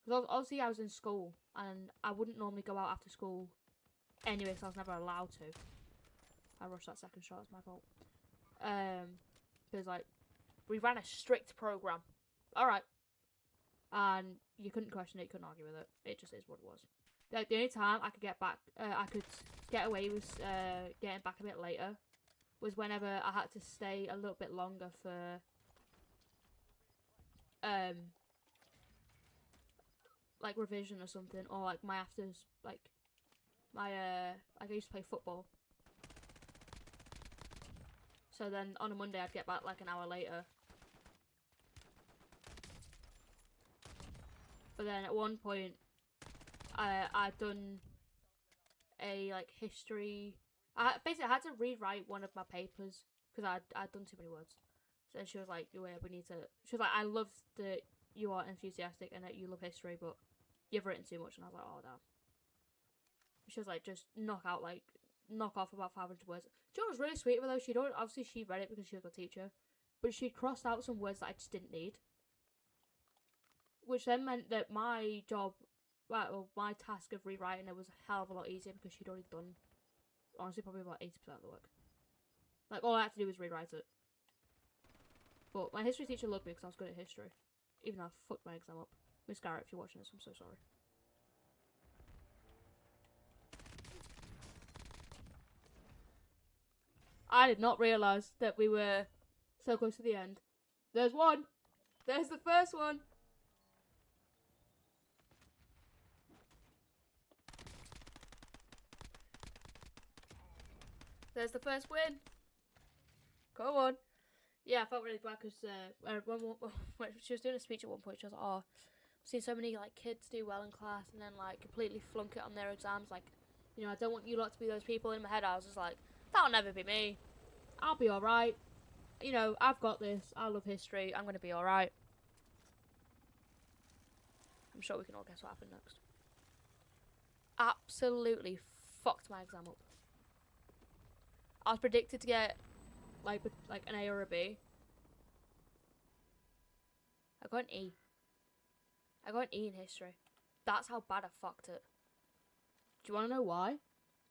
Because obviously I was in school, and I wouldn't normally go out after school anyway, because I was never allowed to. I rushed that second shot, it's my fault. Because like, we ran a strict program. Alright. And you couldn't question it, you couldn't argue with it. It just is what it was. Like, the only time I could get back, I could get away with getting back a bit later was whenever I had to stay a little bit longer for like revision or something, or like my afters, like my like I used to play football. So then on a Monday I'd get back like an hour later. But then at one point, I'd done a like history. Basically I had to rewrite one of my papers because I'd done too many words. So she was like, "Yeah, we need to." She was like, "I love that you are enthusiastic and that you love history, but you've written too much." And I was like, "Oh damn." She was like, "Just knock off about 500 words." Do you know what was really sweet of her though? She don't obviously she read it because she was a teacher, but she crossed out some words that I just didn't need, which then meant that my job, well, my task of rewriting it was a hell of a lot easier because she'd already done, honestly, probably about 80% of the work. Like all I had to do was rewrite it. But my history teacher loved me because I was good at history, even though I fucked my exam up. Miss Garrett, if you're watching this, I'm so sorry. I did not realise that we were so close to the end. There's one! There's the first one! There's the first win! Come on! Yeah, I felt really bad because when she was doing a speech at one point, she was like, "Oh, I've seen so many like kids do well in class and then like completely flunk it on their exams. Like, you know, I don't want you lot to be those people." In my head, I was just like, "That'll never be me. I'll be alright. You know, I've got this. I love history. I'm gonna be alright." I'm sure we can all guess what happened next. Absolutely fucked my exam up. I was predicted to get like an A or a B. I got an E. I got an E in history. That's how bad I fucked it. Do you want to know why?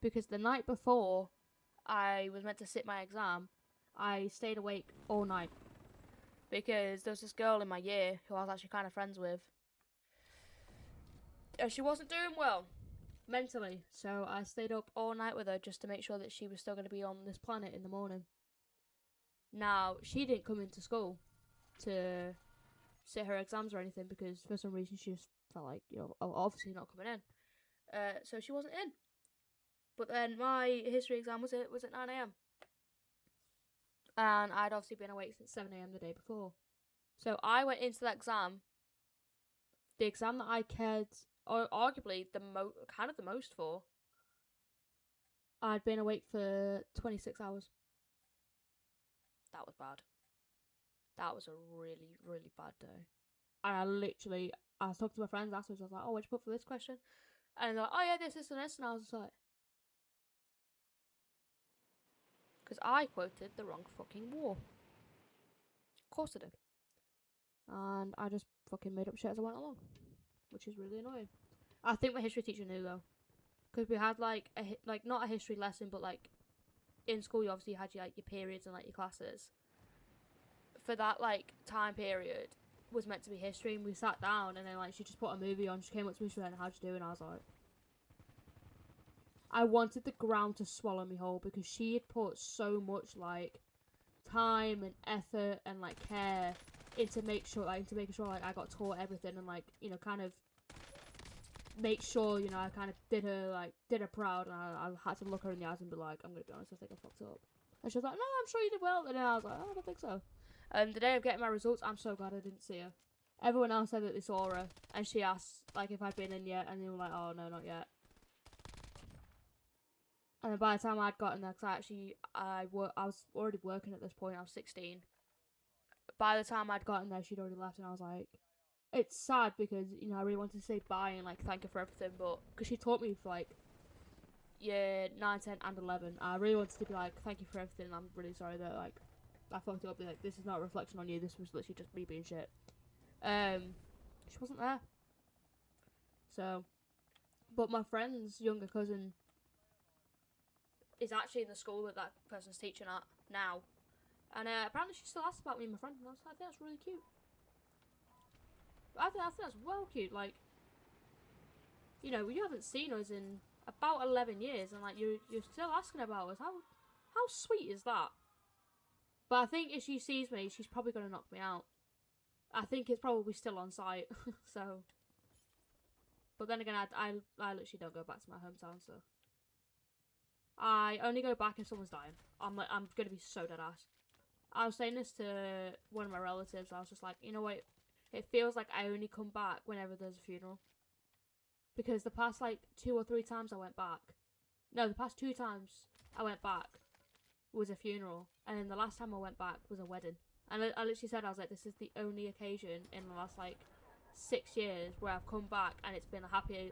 Because the night before I was meant to sit my exam, I stayed awake all night. Because there was this girl in my year who I was actually kind of friends with. And she wasn't doing well mentally. So I stayed up all night with her just to make sure that she was still going to be on this planet in the morning. Now, she didn't come into school to sit her exams or anything because for some reason she just felt like, you know, obviously not coming in. So she wasn't in. But then my history exam was at 9 a.m. And I'd obviously been awake since 7 a.m. the day before. So I went into that exam, the exam that I cared, or arguably the most for. I'd been awake for 26 hours. That was bad. That was a really, really bad day. And I was talking to my friends afterwards. I was like, "Oh, what'd you put for this question?" And they're like, "Oh yeah, this, and this." And I was just like, because I quoted the wrong fucking war. Of course I did. And I just fucking made up shit as I went along, which is really annoying. I think my history teacher knew though, because we had like not a history lesson, but like in school you obviously had your periods and like your classes. For that like time period was meant to be history, and we sat down and then like she just put a movie on. She came up to me, she went, "How'd you do?" And I was like, I wanted the ground to swallow me whole because she had put so much like time and effort and like care into making sure like I got taught everything and like, you know, kind of make sure, you know, I kind of did her proud, and I had to look her in the eyes and be like, "I'm gonna be honest, I think I fucked up." And she was like, "No, I'm sure you did well." And then I was like, "Oh, I don't think so." And the day of getting my results, I'm so glad I didn't see her. Everyone else said that they saw her, and she asked like if I'd been in yet, and they were like, "Oh no, not yet." And then by the time I'd gotten there, because I was already working at this point. I was 16. By the time I'd gotten there, she'd already left, and I was like, it's sad because, you know, I really wanted to say bye and like thank her for everything, but because she taught me for like year 9, 10, and 11, I really wanted to be like, "Thank you for everything. I'm really sorry that like I fucked it up. Like, this is not a reflection on you. This was literally just me being shit." She wasn't there. So, but my friend's younger cousin is actually in the school that person's teaching at now, and apparently she still asks about me and my friend, and I think that's really cute. I think that's well cute. Like, you know, you haven't seen us in about 11 years, and like you're still asking about us. How sweet is that? But I think if she sees me, she's probably gonna knock me out. I think it's probably still on site. So, but then again, I literally don't go back to my hometown, so I only go back if someone's dying. I'm gonna be so dead ass. I was saying this to one of my relatives. I was just like, you know what? It feels like I only come back whenever there's a funeral. Because the past like 2 or 3 times I went back, no, the past 2 times I went back was a funeral, and then the last time I went back was a wedding, And I literally said, I was like, this is the only occasion in the last like 6 years where I've come back and it's been a happy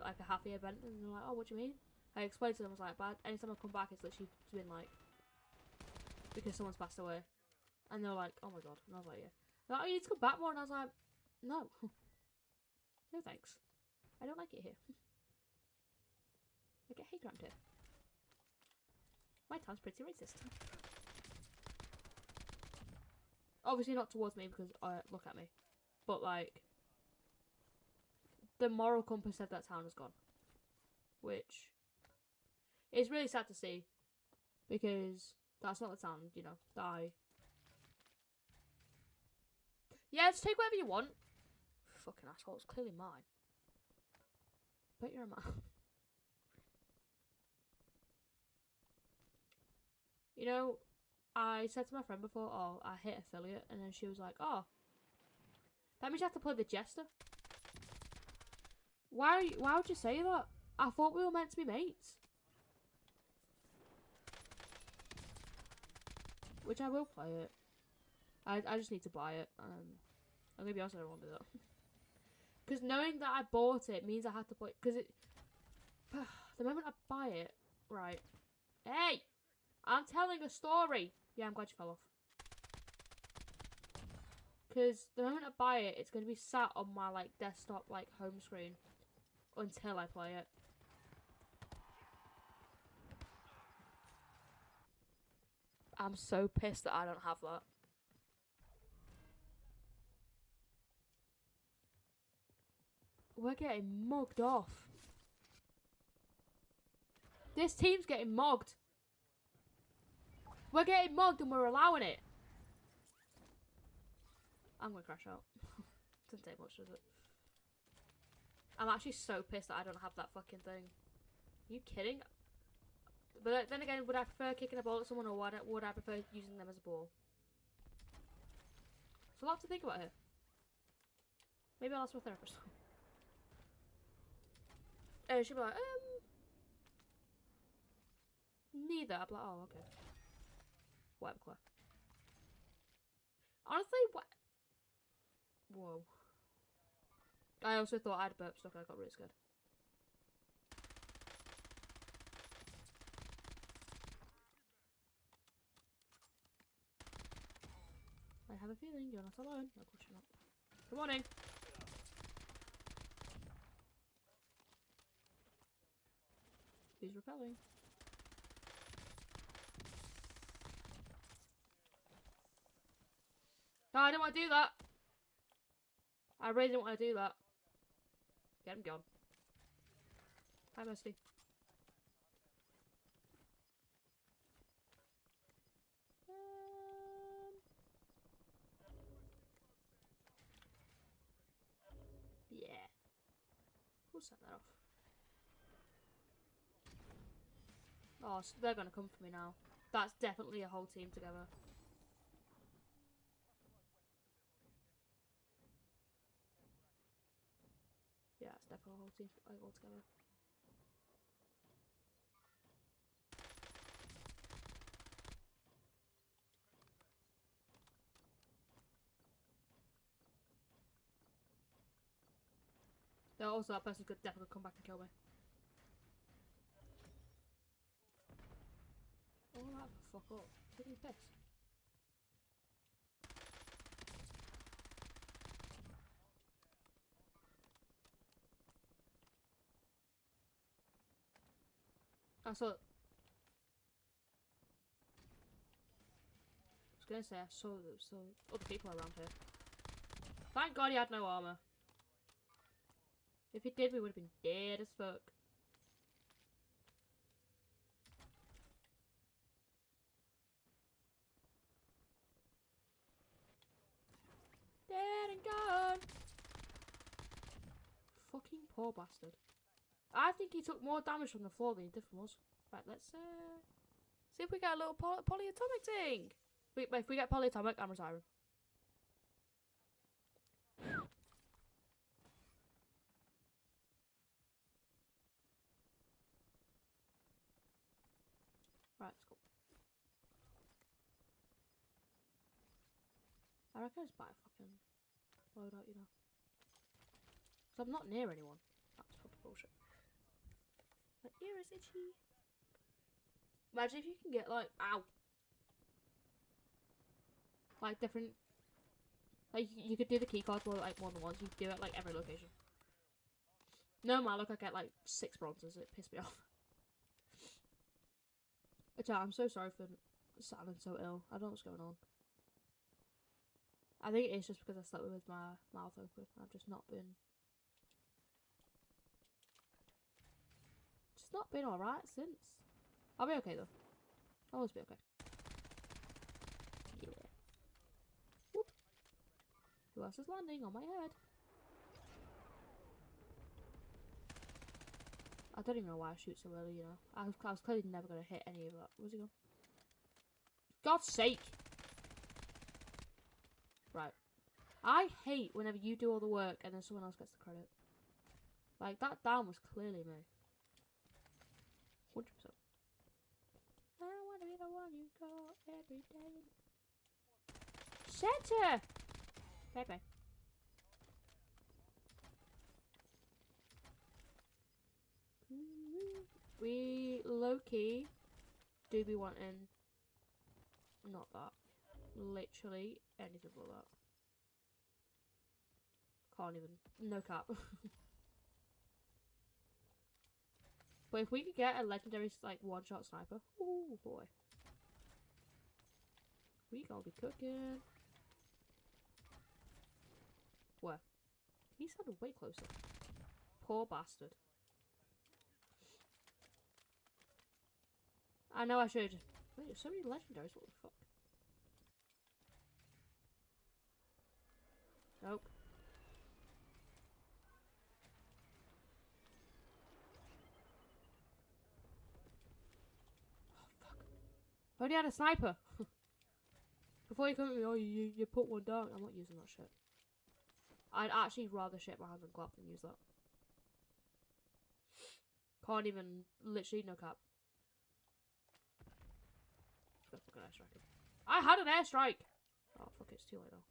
event. And they're like, oh, what do you mean? I explained to them, I was like, but anytime I come back, it's literally been like because someone's passed away. And they're like, oh my god. And I was like, yeah. They're like, oh, you need to come back more. And I was like, no. No thanks. I don't like it here. I get hate around here. My town's pretty racist. Obviously not towards me because look at me. But like the moral compass of that town has gone. Which is really sad to see. Because that's not the town, you know, that I... Yeah, just take whatever you want. Fucking asshole, it's clearly mine. Bet you're a man. You know, I said to my friend before, oh, I hit affiliate, and then she was like, oh, that means you have to play the Jester. Why would you say that? I thought we were meant to be mates. Which I will play it. I just need to buy it. I'm gonna be honest, I don't want to do that. Because knowing that I bought it means I had to play. Because it. The moment I buy it, right? Hey! I'm telling a story! Yeah, I'm glad you fell off. Because the moment I buy it, it's going to be sat on my like desktop like home screen until I play it. I'm so pissed that I don't have that. We're getting mugged off. This team's getting mugged. We're getting mugged and we're allowing it. I'm gonna crash out. Doesn't take much, does it? I'm actually so pissed that I don't have that fucking thing. Are you kidding? But then again, would I prefer kicking a ball at someone or would I prefer using them as a ball? It's a lot to think about here. Maybe I'll ask my therapist. She'll be like, neither. I'll be like, oh, okay. Whatever, Claire. Honestly, what? Whoa. I also thought I'd burp stuff. I got really scared. I have a feeling you're not alone. No, of course you're not. Good morning. Who's repelling? No, I don't want to do that. I really don't want to do that. Get him gone. Hi, Misty. Yeah. Who set that off? Oh, so they're gonna come for me now. That's definitely a whole team together. Yeah, it's definitely a whole team all together. There also that person could definitely come back and kill me. Oh, that fuck up. Give me piss. I saw. I was gonna say I saw other people around here. Thank God he had no armor. If he did, we would have been dead as fuck. Dead and gone. Fucking poor bastard. I think he took more damage from the floor than he did from us. Right, let's see if we get a little polyatomic thing. If we get polyatomic, I'm retiring. Right, let's go. I reckon I just buy a fucking loadout, you know. So I'm not near anyone. That's fucking bullshit. My ear is itchy. Imagine if you can get like, ow. Like different, like you could do the keycards more than once. You could do it like every location. No, man, look, I get like 6 bronzes. It pissed me off. I'm so sorry for sounding so ill. I don't know what's going on. I think it is just because I slept with my mouth open. I've just not been alright since. I'll be okay though. I'll always be okay. Yeah. Whoop. Who else is landing on my head? I don't even know why I shoot so early, you know. I was clearly never going to hit any of that. Where's he going? God's sake! Right. I hate whenever you do all the work and then someone else gets the credit. Like, that down was clearly me. 100%. I want to be the one you call every day. Center! Bye-bye. We low-key do be wanting not that. Literally anything but that. Can't even. No cap. But if we could get a legendary like one-shot sniper, oh boy, we gonna be cooking. Where? He sounded way closer. Poor bastard. I know I should have just. Wait, there's so many legendaries. What the fuck? Nope. Oh fuck! I already had a sniper. Before you come at me, oh you put one down. I'm not using that shit. I'd actually rather shit my hands on clap than use that. Can't even. Literally no cap. Fucking airstrike. I had an airstrike! Oh fuck, it's too late now.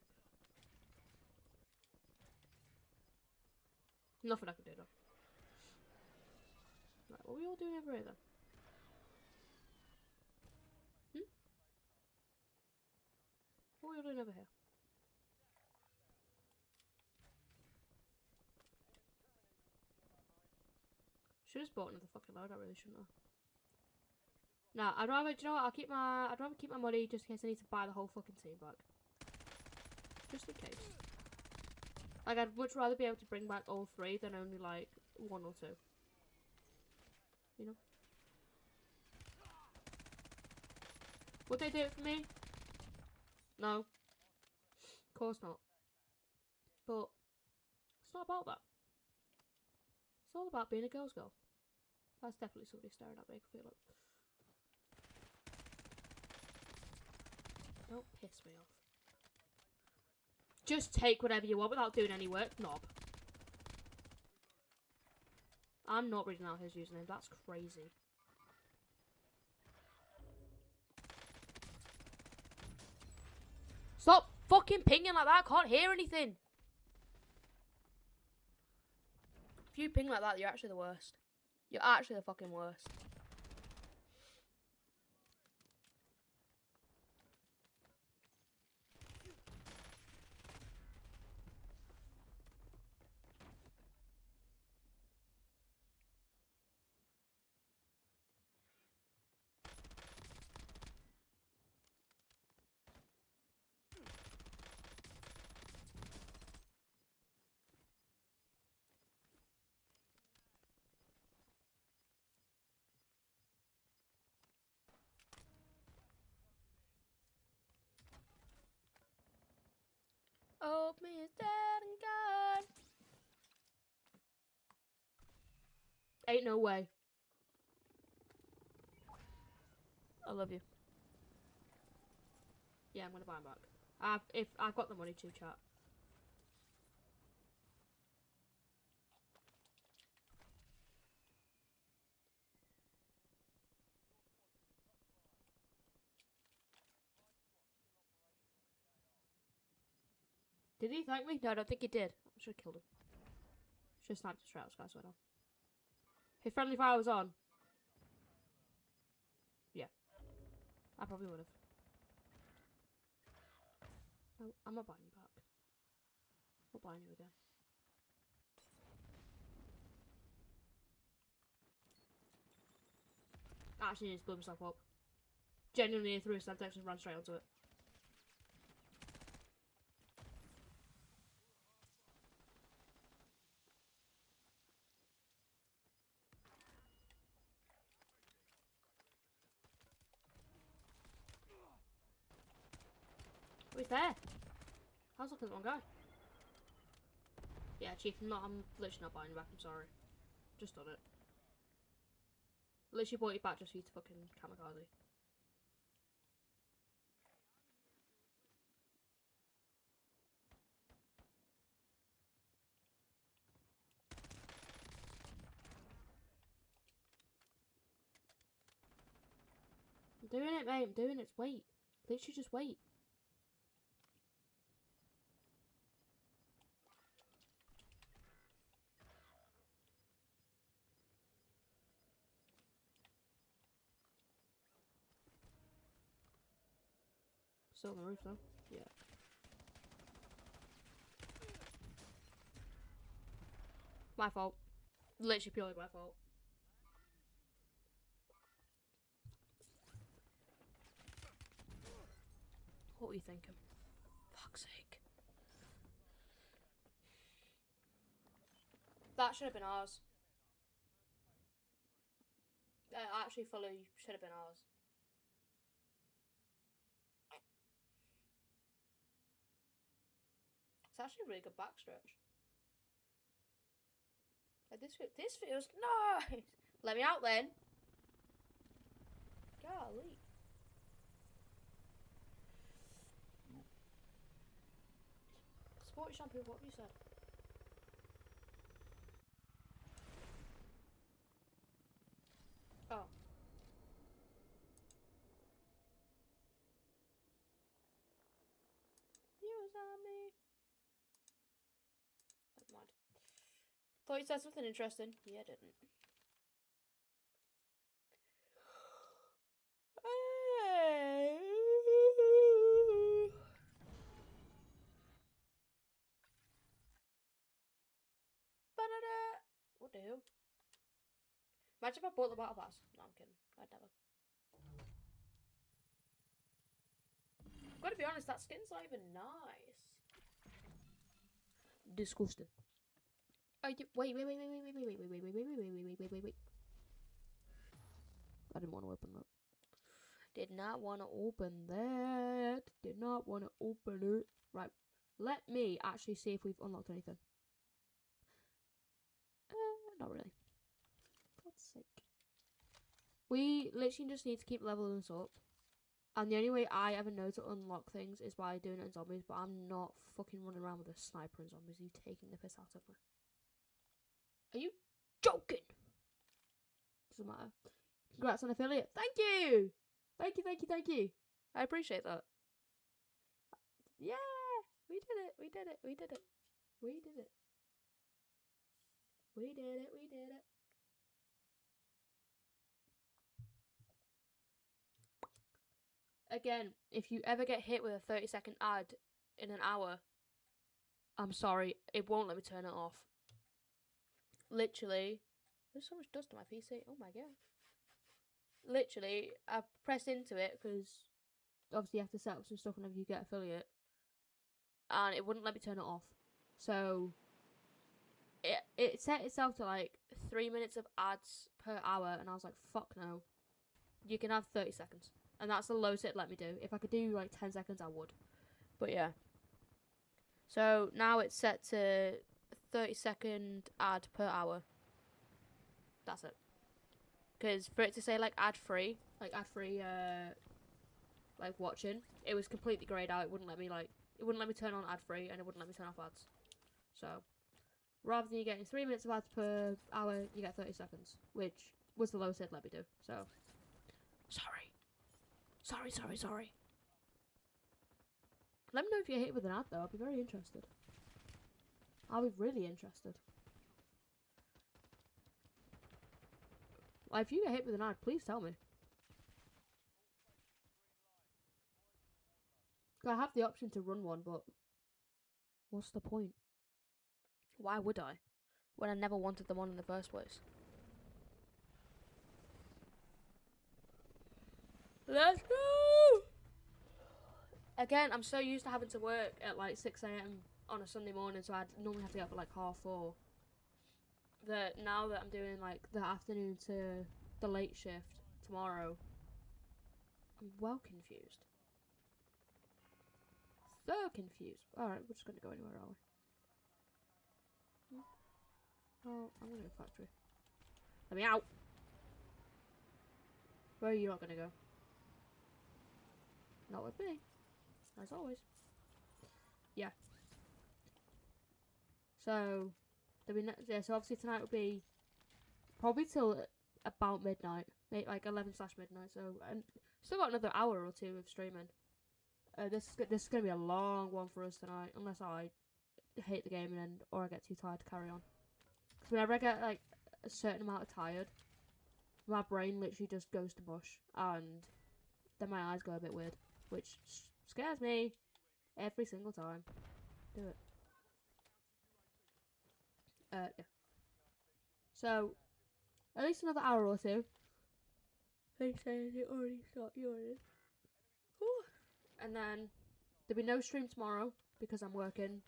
Nothing I can do though. Right, what are we all doing over here then? What are we all doing over here? Should have bought another fucking load, I really shouldn't have. Nah, I'd rather, do you know what, I'd rather keep my money just in case I need to buy the whole fucking team back. Just in case. Like, I'd much rather be able to bring back all 3 than only, like, 1 or 2. You know? Would they do it for me? No. Of course not. But, it's not about that. It's all about being a girl's girl. That's definitely somebody staring at me, I feel it. Don't piss me off. Just take whatever you want without doing any work, knob. I'm not reading out his username, that's crazy. Stop fucking pinging like that, I can't hear anything. If you ping like that, you're actually the worst. You're actually the fucking worst. Oh, me is dead and gone. Ain't no way. I love you. Yeah, I'm gonna buy him back. If I've got the money to, chat. Did he thank me? No, I don't think he did. I should have killed him. Should have sniped his straight out, sky sweat on. If friendly fire was on. Yeah. I probably would have. No, I'm not buying you back. I'm not buying you again. I actually need to blow myself up. Genuinely threw a Semtex and ran straight onto it. Oh, he's there. I was looking at the wrong guy. Yeah, Chief, I'm literally not buying you back, I'm sorry. Just done it. Literally bought you back just for you to fucking kamikaze. I'm doing it, mate. I'm doing it. Wait. Literally just wait. Still on the roof, though. Yeah. My fault. Literally purely my fault. What were you thinking? Fuck's sake. That should have been ours. Actually, fully should have been ours. It's actually a really good backstretch. Like this feels nice. Let me out then. Golly. Sporty shampoo, what have you said? Oh. You was on me. Never mind. Thought you said something interesting. Yeah, I didn't. What the hell? Imagine if I bought the battle pass. No, I'm kidding. I'd never. I've got to be honest, that skin's not even nice. Disgusting. Wait. I didn't want to open that. Did not want to open that. Did not want to open it. Right. Let me actually see if we've unlocked anything. Not really. God's sake. We literally just need to keep leveling this up. And the only way I ever know to unlock things is by doing it in zombies, but I'm not fucking running around with a sniper in zombies. Are you taking the piss out of me? Are you joking? Doesn't matter. Congrats on affiliate. Thank you! Thank you. I appreciate that. Yeah! We did it. Again, if you ever get hit with a 30-second ad in an hour, I'm sorry, it won't let me turn it off. Literally, there's so much dust on my PC. Oh my god. Literally, I pressed into it because obviously you have to set up some stuff whenever you get affiliate, and it wouldn't let me turn it off. So it set itself to like 3 minutes of ads per hour, and I was like, fuck no. You can have 30 seconds. And that's the lowest it let me do. If I could do like 10 seconds, I would. But yeah. So now it's set to 30-second ad per hour. That's it. Because for it to say like ad-free, like watching, it was completely greyed out. It wouldn't let me turn on ad-free, and it wouldn't let me turn off ads. So rather than you getting 3 minutes of ads per hour, you get 30 seconds, which was the lowest it let me do. So sorry. Let me know if you hit with an ad though. I'll be very interested. I'll be really interested. Like, if you get hit with an ad, please tell me. I have the option to run one, but what's the point? Why would I? When I never wanted them on in the first place. Let's go! Again, I'm so used to having to work at like 6 AM on a Sunday morning, so I'd normally have to get up at like 4:30. That now that I'm doing like the afternoon to the late shift tomorrow, I'm well confused. So confused. Alright, we're just gonna go anywhere, are we? Oh, I'm gonna go factory. Let me out! Where are you not gonna go? Not with me. As always. Yeah. So, yeah, so obviously tonight will be probably till about midnight. Maybe like 11/midnight, so and still got another hour or two of streaming. This is gonna be a long one for us tonight, unless I hate the game and or I get too tired to carry on. Because whenever I get like a certain amount of tired, my brain literally just goes to mush, and then my eyes go a bit weird, which scares me every single time. Do it. Yeah. So, at least another hour or two. They say it already started. And then there'll be no stream tomorrow because I'm working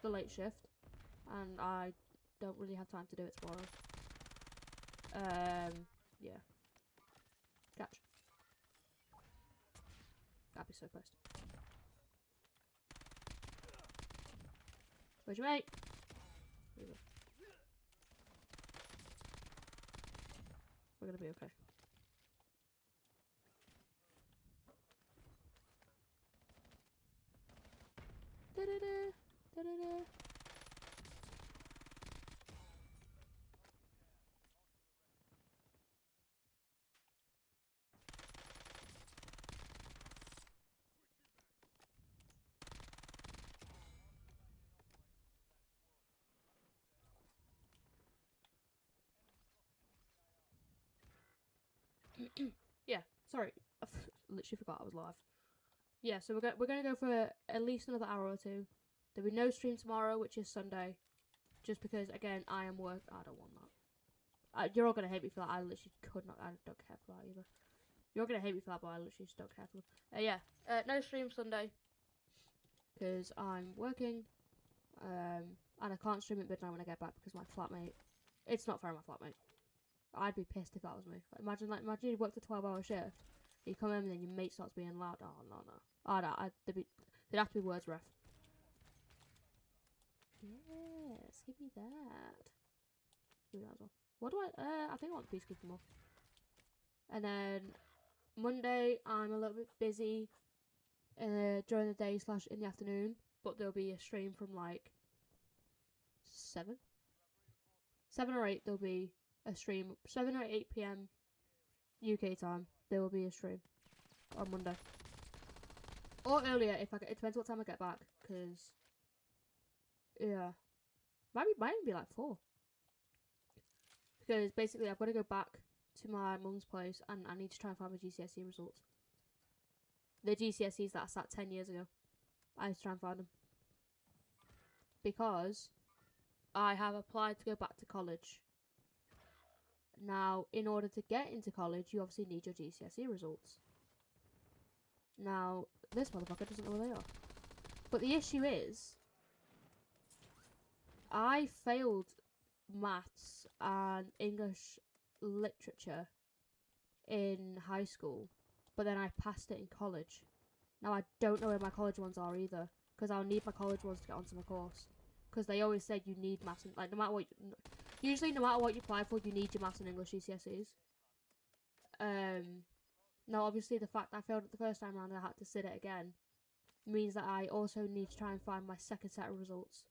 the late shift, and I don't really have time to do it tomorrow. Yeah. Catch. I'd be so pissed. Where's your mate? We're gonna be okay. Da-da-da, da-da-da. Yeah, sorry. I literally forgot I was live. Yeah, so we're gonna go for at least another hour or two. There'll be no stream tomorrow, which is Sunday, just because again I am work. I don't want that. You're all gonna hate me for that. I literally could not. I don't care for that either. You're gonna hate me for that, but I literally just don't care for them. Yeah, no stream Sunday, because I'm working, and I can't stream at midnight when I get back because my flatmate. It's not fair on my flatmate. I'd be pissed if that was me. Imagine you worked a 12-hour shift. You come in and then your mate starts being loud. Oh no. There'd have to be words ref. Yes, give me that. Give me that as well. What do I think I want the peacekeeper more. And then Monday I'm a little bit busy during the day / in the afternoon, but there'll be a stream from like 7 or 8. There'll be a stream 7 or 8 p.m. UK time. There will be a stream on Monday, or earlier if it depends what time I get back. Cause yeah, might even be like 4. Because basically I've got to go back to my mum's place and I need to try and find my GCSE results. The GCSEs that I sat 10 years ago. I need to try and find them because I have applied to go back to college. Now, in order to get into college, you obviously need your GCSE results. Now, this motherfucker doesn't know where they are. But the issue is, I failed maths and English literature in high school, but then I passed it in college. Now, I don't know where my college ones are either, because I'll need my college ones to get onto my course. Because they always said you need maths, and, like, no matter what usually no matter what you apply for, you need your maths and English GCSEs. Now obviously the fact I failed it the first time around and I had to sit it again means that I also need to try and find my second set of results,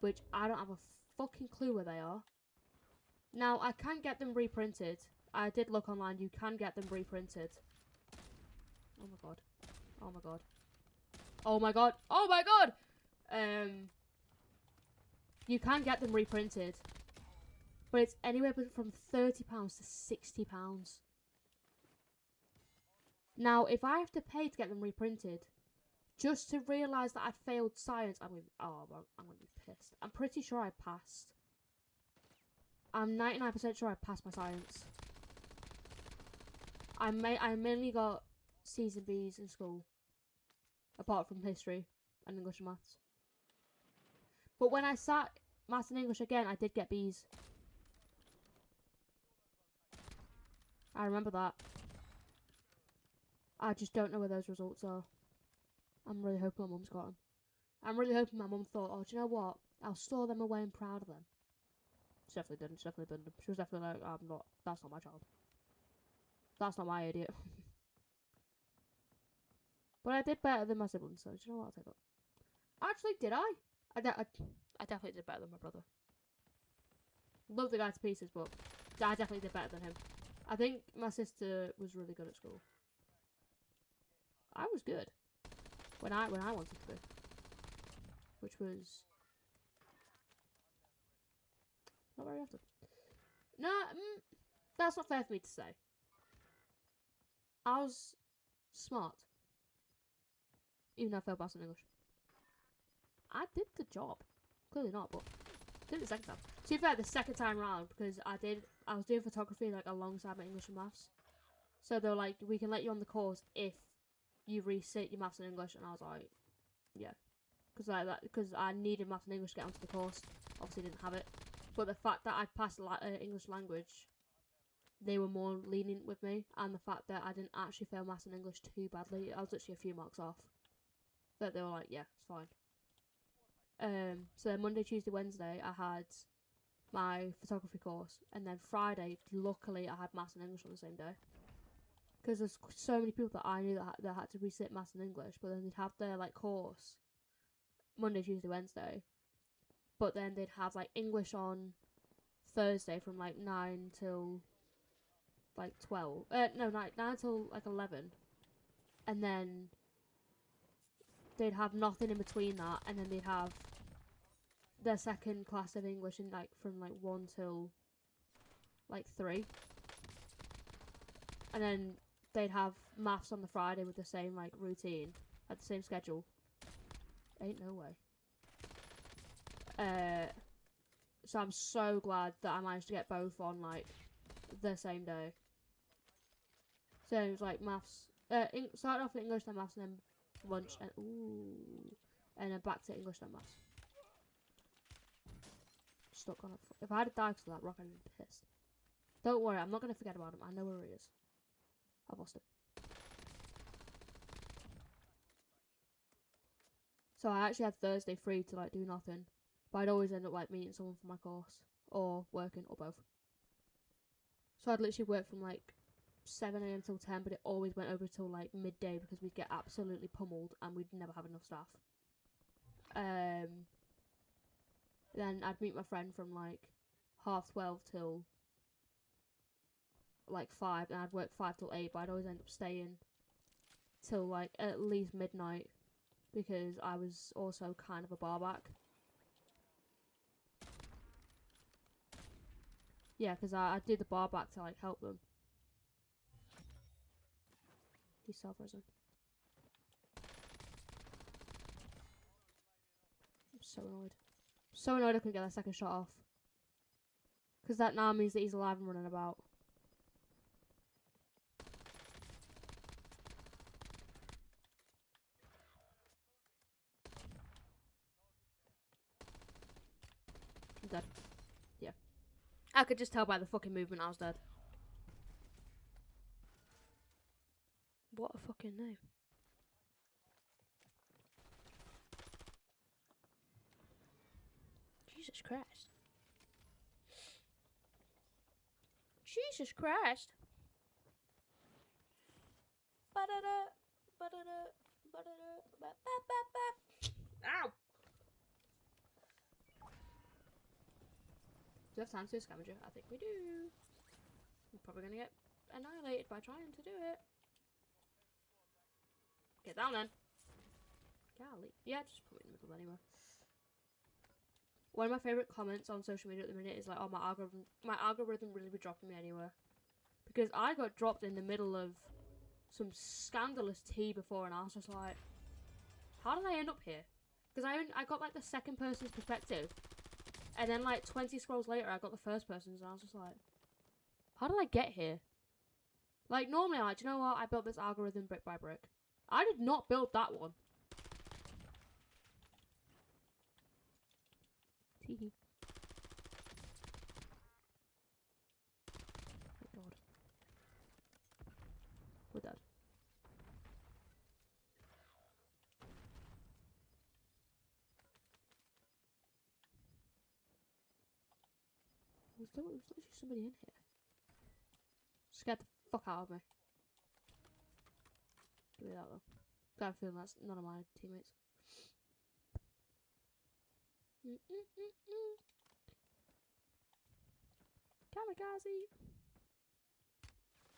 which I don't have a fucking clue where they are. Now I can get them reprinted. I did look online, you can get them reprinted. Oh my god. Oh my god. Oh my god. Oh my god! You can get them reprinted. But it's anywhere from £30 to £60. Now, if I have to pay to get them reprinted, just to realise that I failed science, I'm gonna be pissed. I'm pretty sure I passed. I'm 99% sure I passed my science. I mainly got C's and B's in school, apart from history and English and maths. But when I sat maths and English again, I did get B's. I remember that. I just don't know where those results are. I'm really hoping my mum's got them. I'm really hoping my mum thought, oh, do you know what? I'll store them away and proud of them. She definitely didn't. She definitely didn't. She was definitely like, that's not my child. That's not my idiot. But I did better than my siblings, so do you know what? I'll take it. Actually, did I? I definitely did better than my brother. Love the guy to pieces, but I definitely did better than him. I think my sister was really good at school. I was good when I wanted to be, which was not very often. No, that's not fair for me to say. I was smart, even though I failed maths and English. I did the job. Clearly not, but I did it the second time. To be fair, the second time round, because I was doing photography like alongside my English and maths. So they were like, we can let you on the course if you resit your maths and English, and I was like, yeah, because I needed maths and English to get onto the course. Obviously, didn't have it, but the fact that I'd passed English language, they were more lenient with me, and the fact that I didn't actually fail maths and English too badly, I was literally a few marks off. That they were like, yeah, it's fine. So then Monday, Tuesday, Wednesday, I had my photography course, and then Friday, luckily, I had maths and English on the same day. Because there's so many people that I knew that had to resit maths and English, but then they'd have their like course Monday, Tuesday, Wednesday, but then they'd have like English on Thursday from like 9 till like 12. No, 9 till like 11, and then they'd have nothing in between that, and then they'd have their second class of English in like from like 1 till like 3, and then they'd have maths on the Friday with the same like routine at the same schedule. Ain't no way. So I'm so glad that I managed to get both on like the same day. So it was like maths. Started off with English, then maths, and then lunch, and and then back to English, then maths. Stuck on it. If I had died to that rock, I'd be pissed. Don't worry, I'm not gonna forget about him. I know where he is. I've lost him. So I actually had Thursday free to like do nothing, but I'd always end up like meeting someone for my course or working or both. So I'd literally work from like 7 AM till 10, but it always went over till like midday because we'd get absolutely pummeled and we'd never have enough staff. Then I'd meet my friend from like 12:30 till like 5, and I'd work 5 till 8, but I'd always end up staying till like at least midnight because I was also kind of a barback. Yeah, because I did the barback to like help them. He's self-risen. I'm so annoyed. So annoyed I couldn't get that second shot off. Because that now means that he's alive and running about. I'm dead. Yeah. I could just tell by the fucking movement I was dead. What a fucking name. Jesus Christ. Jesus Christ. Ow! Do we have time to do a scavenger? I think we do. We're probably gonna get annihilated by trying to do it. Get down then. Golly. Yeah, just put it in the middle anyway. One of my favourite comments on social media at the minute is like, oh, my algorithm really be dropping me anywhere. Because I got dropped in the middle of some scandalous tea before, and I was just like, how did I end up here? Because I got like the second person's perspective, and then like 20 scrolls later I got the first person's, and I was just like, how did I get here? Like, normally I'm like, do you know what, I built this algorithm brick by brick. I did not build that one. Teehee. Thank God. We're dead. There's literally somebody in here. Scared the fuck out of me. Give me that though. I have a feeling that's none of my teammates. Kamikaze!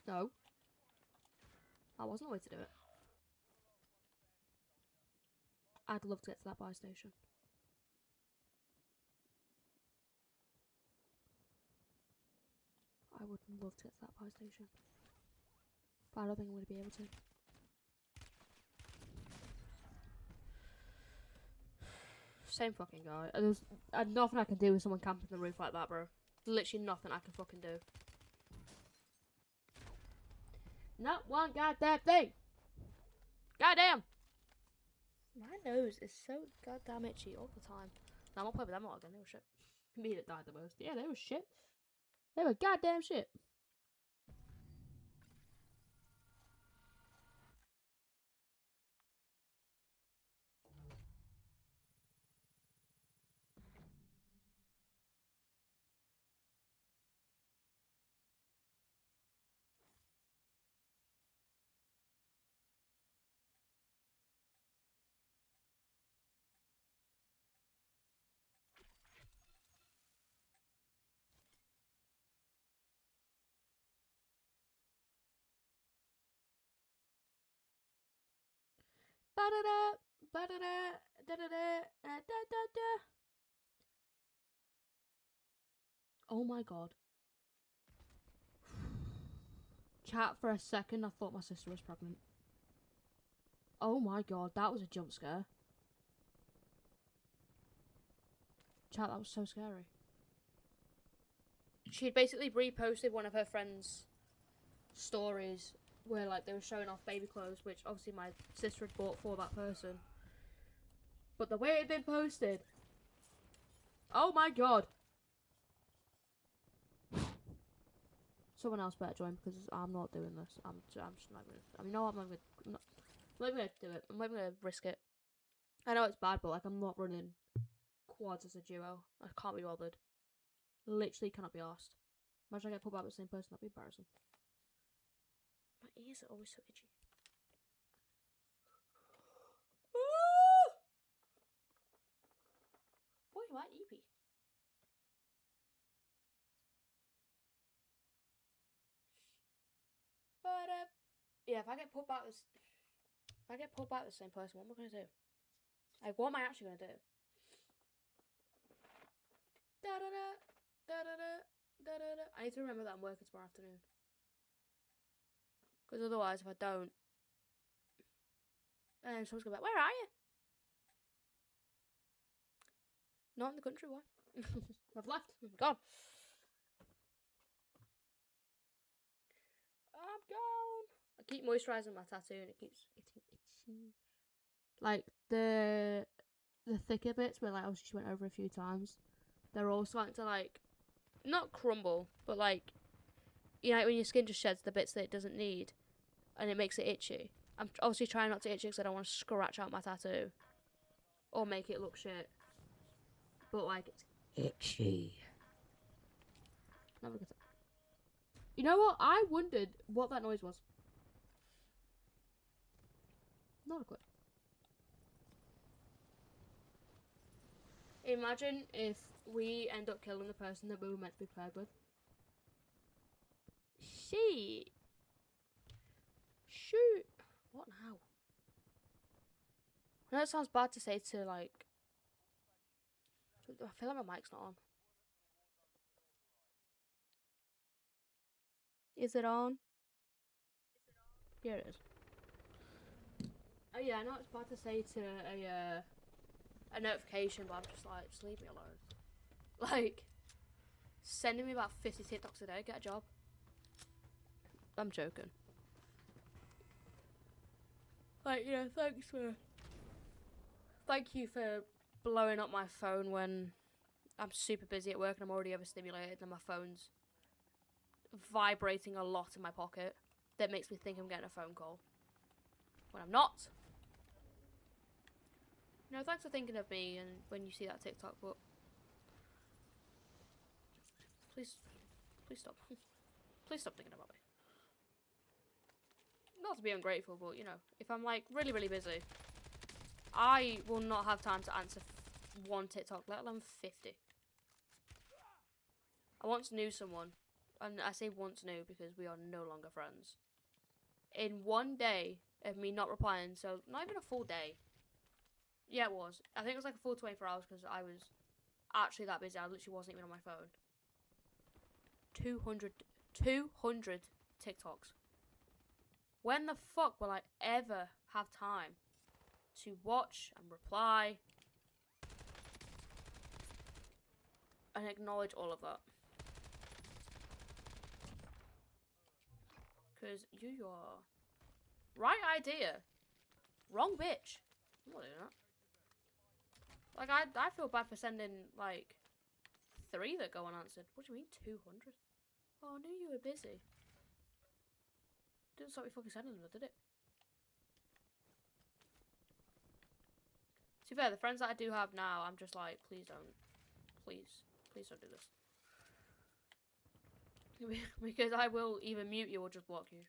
No. That wasn't the way to do it. I'd love to get to that buy station. I would love to get to that buy station. But I don't think I'm going to be able to. Same fucking guy. There's nothing I can do with someone camping the roof like that, bro. Literally nothing I can fucking do. Not one goddamn thing! Goddamn! My nose is so goddamn itchy all the time. No, I'm not playing with them lot again. They were shit. Me that died the most. Yeah, they were shit. They were goddamn shit. Ba-da-da, ba-da-da, da-da-da, da-da-da. Oh my god. Chat, for a second I thought my sister was pregnant. Oh my god, that was a jump scare. Chat, that was so scary. She'd basically reposted one of her friends' stories where like they were showing off baby clothes, which obviously my sister had bought for that person. But the way it had been posted, oh my god. Someone else better join because I'm not doing this. I'm just not gonna. I mean, no, I'm not gonna do it. I'm not gonna risk it. I know it's bad, but like I'm not running quads as a duo. I can't be bothered. Literally cannot be arsed. Imagine I get put back with the same person. That'd be embarrassing. My ears are always so itchy. Boy, you are eepy. But yeah, if I get put back with the same person, what am I gonna do? Like, what am I actually gonna do? Da da da da da da da da da. I need to remember that I'm working tomorrow afternoon. Because otherwise, if I don't, someone's gonna be like, "Where are you?" Not in the country. Why? I've left. I'm gone. I'm gone. I keep moisturising my tattoo, and it keeps getting itchy. Like the thicker bits where like obviously she went over a few times, they're all starting to like not crumble, but like, you know, when your skin just sheds the bits that it doesn't need, and it makes it itchy. I'm obviously trying not to itch because I don't want to scratch out my tattoo or make it look shit. But like, it's itchy. Never get it. You know what? I wondered what that noise was. Not a clue. Imagine if we end up killing the person that we were meant to be paired with. Shit. Shoot. What now? know it sounds bad to say to like. I feel like my mic's not on. Is it on? Here it is. Oh yeah, I know it's bad to say to a notification, but I'm just like, just leave me alone. Like, sending me about 50 TikToks a day, get a job. I'm joking. Like, you know, thank you for blowing up my phone when I'm super busy at work and I'm already overstimulated and my phone's vibrating a lot in my pocket. That makes me think I'm getting a phone call when I'm not. No, thanks for thinking of me and when you see that TikTok, but please stop. Please stop thinking about me. Not to be ungrateful, but you know, if I'm like really, really busy, I will not have time to answer one TikTok, let alone 50. I once knew someone, and I say once knew because we are no longer friends. In one day of me not replying, so not even a full day. Yeah, it was. I think it was like a full 24 hours because I was actually that busy. I literally wasn't even on my phone. 200 TikToks. When the fuck will I ever have time to watch and reply and acknowledge all of that? Because you are... Right idea. Wrong bitch. I'm not doing that. Like, I feel bad for sending, like, 3 that go unanswered. What do you mean, 200? Oh, I knew you were busy. Didn't stop me fucking sending them, did it? To be fair, the friends that I do have now, I'm just like, please don't. Please don't do this. Because I will either mute you or just block you.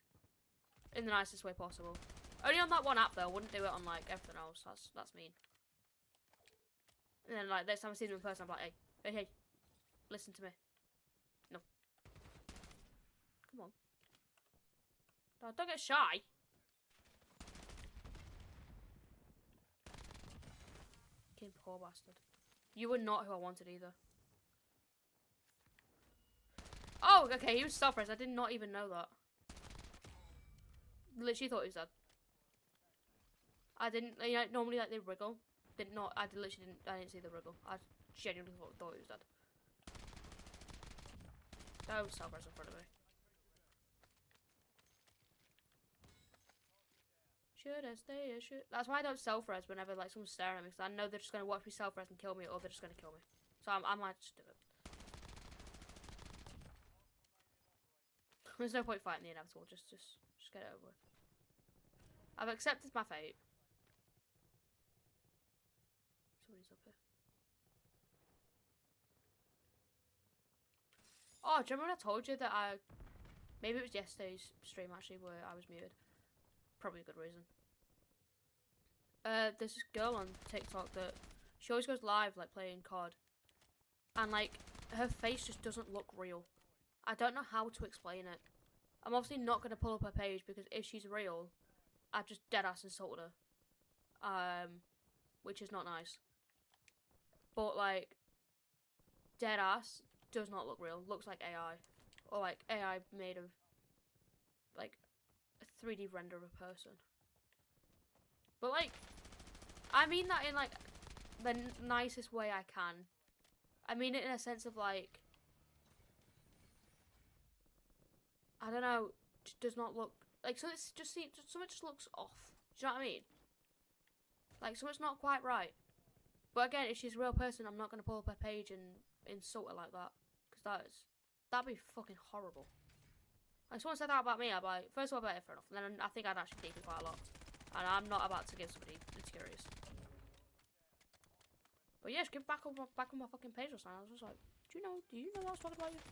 In the nicest way possible. Only on that one app, though. I wouldn't do it on, like, everything else. That's mean. And then, like, next time I see them in person, I'm like, hey, listen to me. No. Come on. No, don't get shy. Fucking poor bastard. You were not who I wanted either. Oh, okay, he was self-res. I did not even know that. Literally thought he was dead. I didn't, you know, normally like they wriggle. I didn't see the wriggle. I genuinely thought he was dead. Don't self-res in front of me. Should I stay or should... That's why I don't self-res whenever like someone's staring at me, because I know they're just going to watch me self-res and kill me, or they're just going to kill me. So I might just do it. There's no point fighting the inevitable, just get it over with. I've accepted my fate. Somebody's up here. Oh, do you remember when I told you that maybe it was yesterday's stream actually where I was muted? Probably a good reason. There's this girl on TikTok that she always goes live like playing COD, and like her face just doesn't look real. I don't know how to explain it. I'm obviously not going to pull up her page because if she's real, I've just deadass insulted her. Which is not nice. But like, deadass does not look real. Looks like AI. Or like AI made of like a 3D render of a person. But like, I mean that in like the nicest way I can. I mean it in a sense of like, I don't know, does not look like, so it's just something just looks off. Do you know what I mean? Like something's not quite right. But again, if she's a real person, I'm not gonna pull up her page and insult her like that, because that'd be fucking horrible. Like someone said that about me, I'd be like, first of all, fair enough, and then I think I'd actually keep it quite a lot, and I'm not about to give somebody insecurities. But yeah, just get back on my fucking page or something. I was just like, do you know I was talking about you?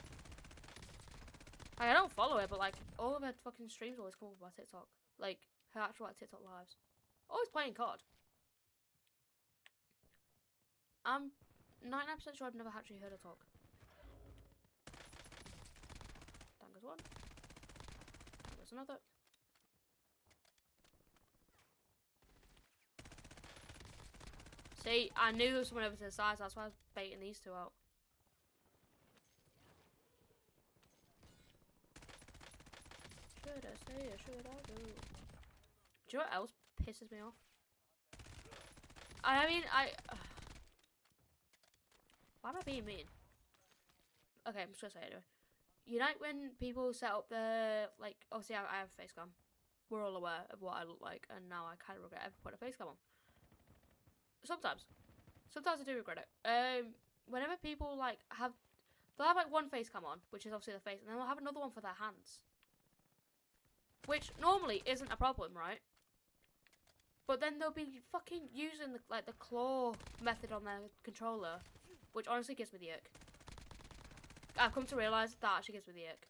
Like, I don't follow her, but like all of her fucking streams always come up on my TikTok. Like her actual like TikTok lives. Always playing COD. I'm 99% sure I've never actually heard her talk. Danger's one. There's another. See, I knew there was someone over to the side, so that's why I was baiting these two out. Should I stay or should I go? Do you know what else pisses me off? I mean, why am I being mean? Okay, I'm just gonna say it anyway. You know when people set up their, like, obviously I have a face cam. We're all aware of what I look like, and now I kind of regret ever putting a face cam on. Sometimes I do regret it. Whenever people, like, they'll have, like, one face cam on, which is obviously their face, and then they'll have another one for their hands. Which normally isn't a problem, right? But then they'll be fucking using the claw method on their controller, which honestly gives me the ick. I've come to realise that actually gives me the ick.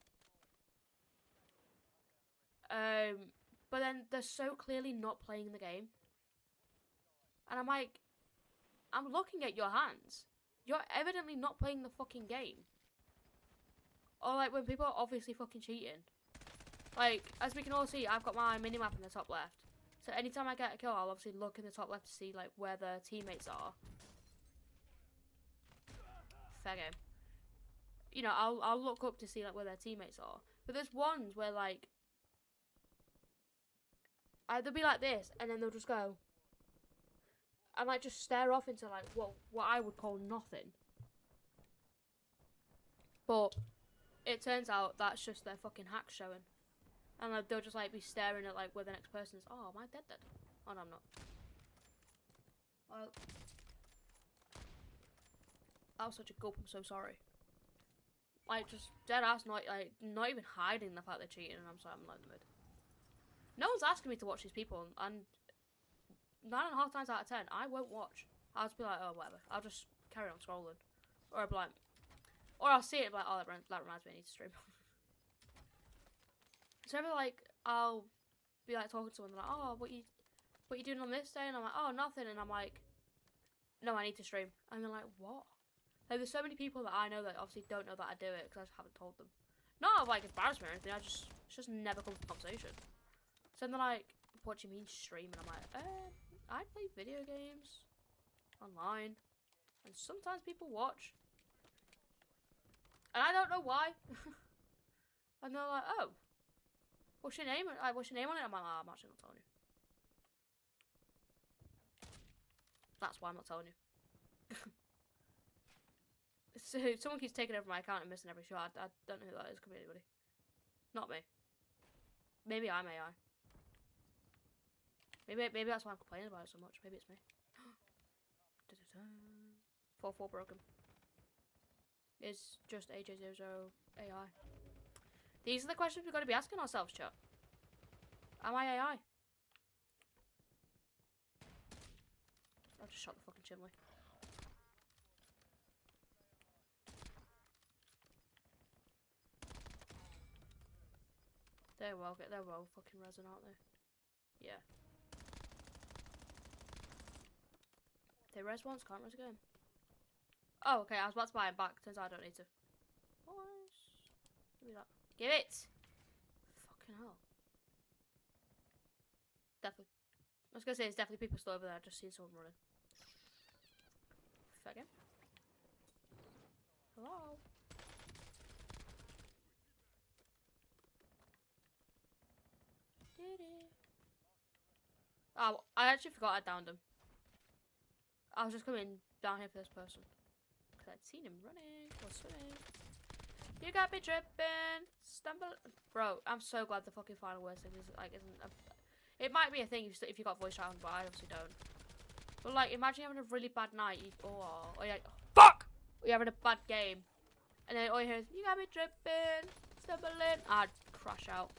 But then they're so clearly not playing the game. And I'm like, I'm looking at your hands. You're evidently not playing the fucking game. Or like when people are obviously fucking cheating. Like, as we can all see, I've got my minimap in the top left. So anytime I get a kill, I'll obviously look in the top left to see like where the teammates are. Fair game. You know, I'll look up to see like where their teammates are. But there's ones where like they'll be like this, and then they'll just go and like just stare off into like what I would call nothing. But it turns out that's just their fucking hack showing. And like, they'll just like be staring at like where the next person is. Oh, am I dead? Oh no, I'm not. Well, that was such a gulp. I'm so sorry. Like just dead ass, not even hiding the fact they're cheating, and I'm sorry, I'm letting them in. No one's asking me to watch these people, and 9.5 times out of 10, I won't watch. I'll just be like, oh whatever. I'll just carry on scrolling, or I'll be like, or I'll see it and be like, oh that reminds me, I need to stream. So ever like I'll be like talking to someone like, oh what you doing on this day, and I'm like, oh nothing, and I'm like, no, I need to stream, and they're like, what? Like there's so many people that I know that obviously don't know that I do it because I just haven't told them. Not like embarrassment or anything. It's just never comes to conversation. So they're like, what do you mean stream? And I'm like, I play video games online, and sometimes people watch, and I don't know why. And they're like, oh. What's your name? What's your name on it? I'm like, oh, I'm actually not telling you. That's why I'm not telling you. So someone keeps taking over my account and missing every shot. I don't know who that is. Could be anybody. Not me. Maybe I'm AI. Maybe that's why I'm complaining about it so much. Maybe it's me. 4-4 broken. Is just AJ00 AI. These are the questions we've got to be asking ourselves, chat. Am I AI? I just shot the fucking chimney. They're well fucking resin, aren't they? Yeah. They res once, can't res again. Oh, okay, I was about to buy him back. Turns out I don't need to. Boys. Give me that. Give it! Fucking hell. Definitely. I was gonna say, there's definitely people still over there. I've just seen someone running. Fair game. Hello? Did it? Oh, I actually forgot I downed him. I was just coming down here for this person. Because I'd seen him running or swimming. You got me tripping. Stumble. Bro, I'm so glad the fucking final words thing is, like, isn't a, it might be a thing if you got voice chat on, but I obviously don't. But, like, imagine having a really bad night. Or you're like, fuck! Or you're having a bad game. And then all you hear is, you got me tripping. Stumbling. I'd crash out.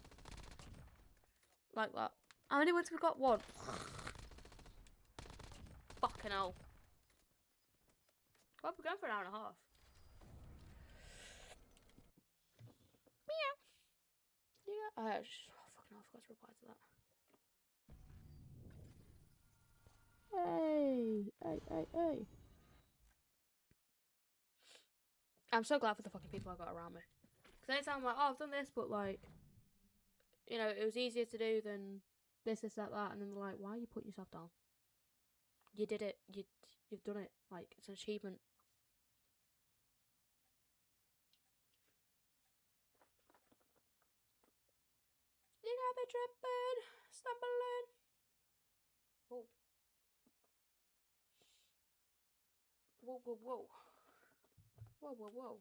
Like that. How many words have we got? One. Fucking hell. Well, we're going for an hour and a half. Meow. Yeah. Oh, fucking hell, I forgot to reply to that. Hey. I'm so glad for the fucking people I got around me. Because anytime I'm like, oh, I've done this, but like, you know, it was easier to do than this, that, and then they're like, why are you putting yourself down? You did it. you've done it. Like, it's an achievement. You got me tripping, stumbling. Whoa. Whoa, whoa, whoa. Whoa, whoa, whoa.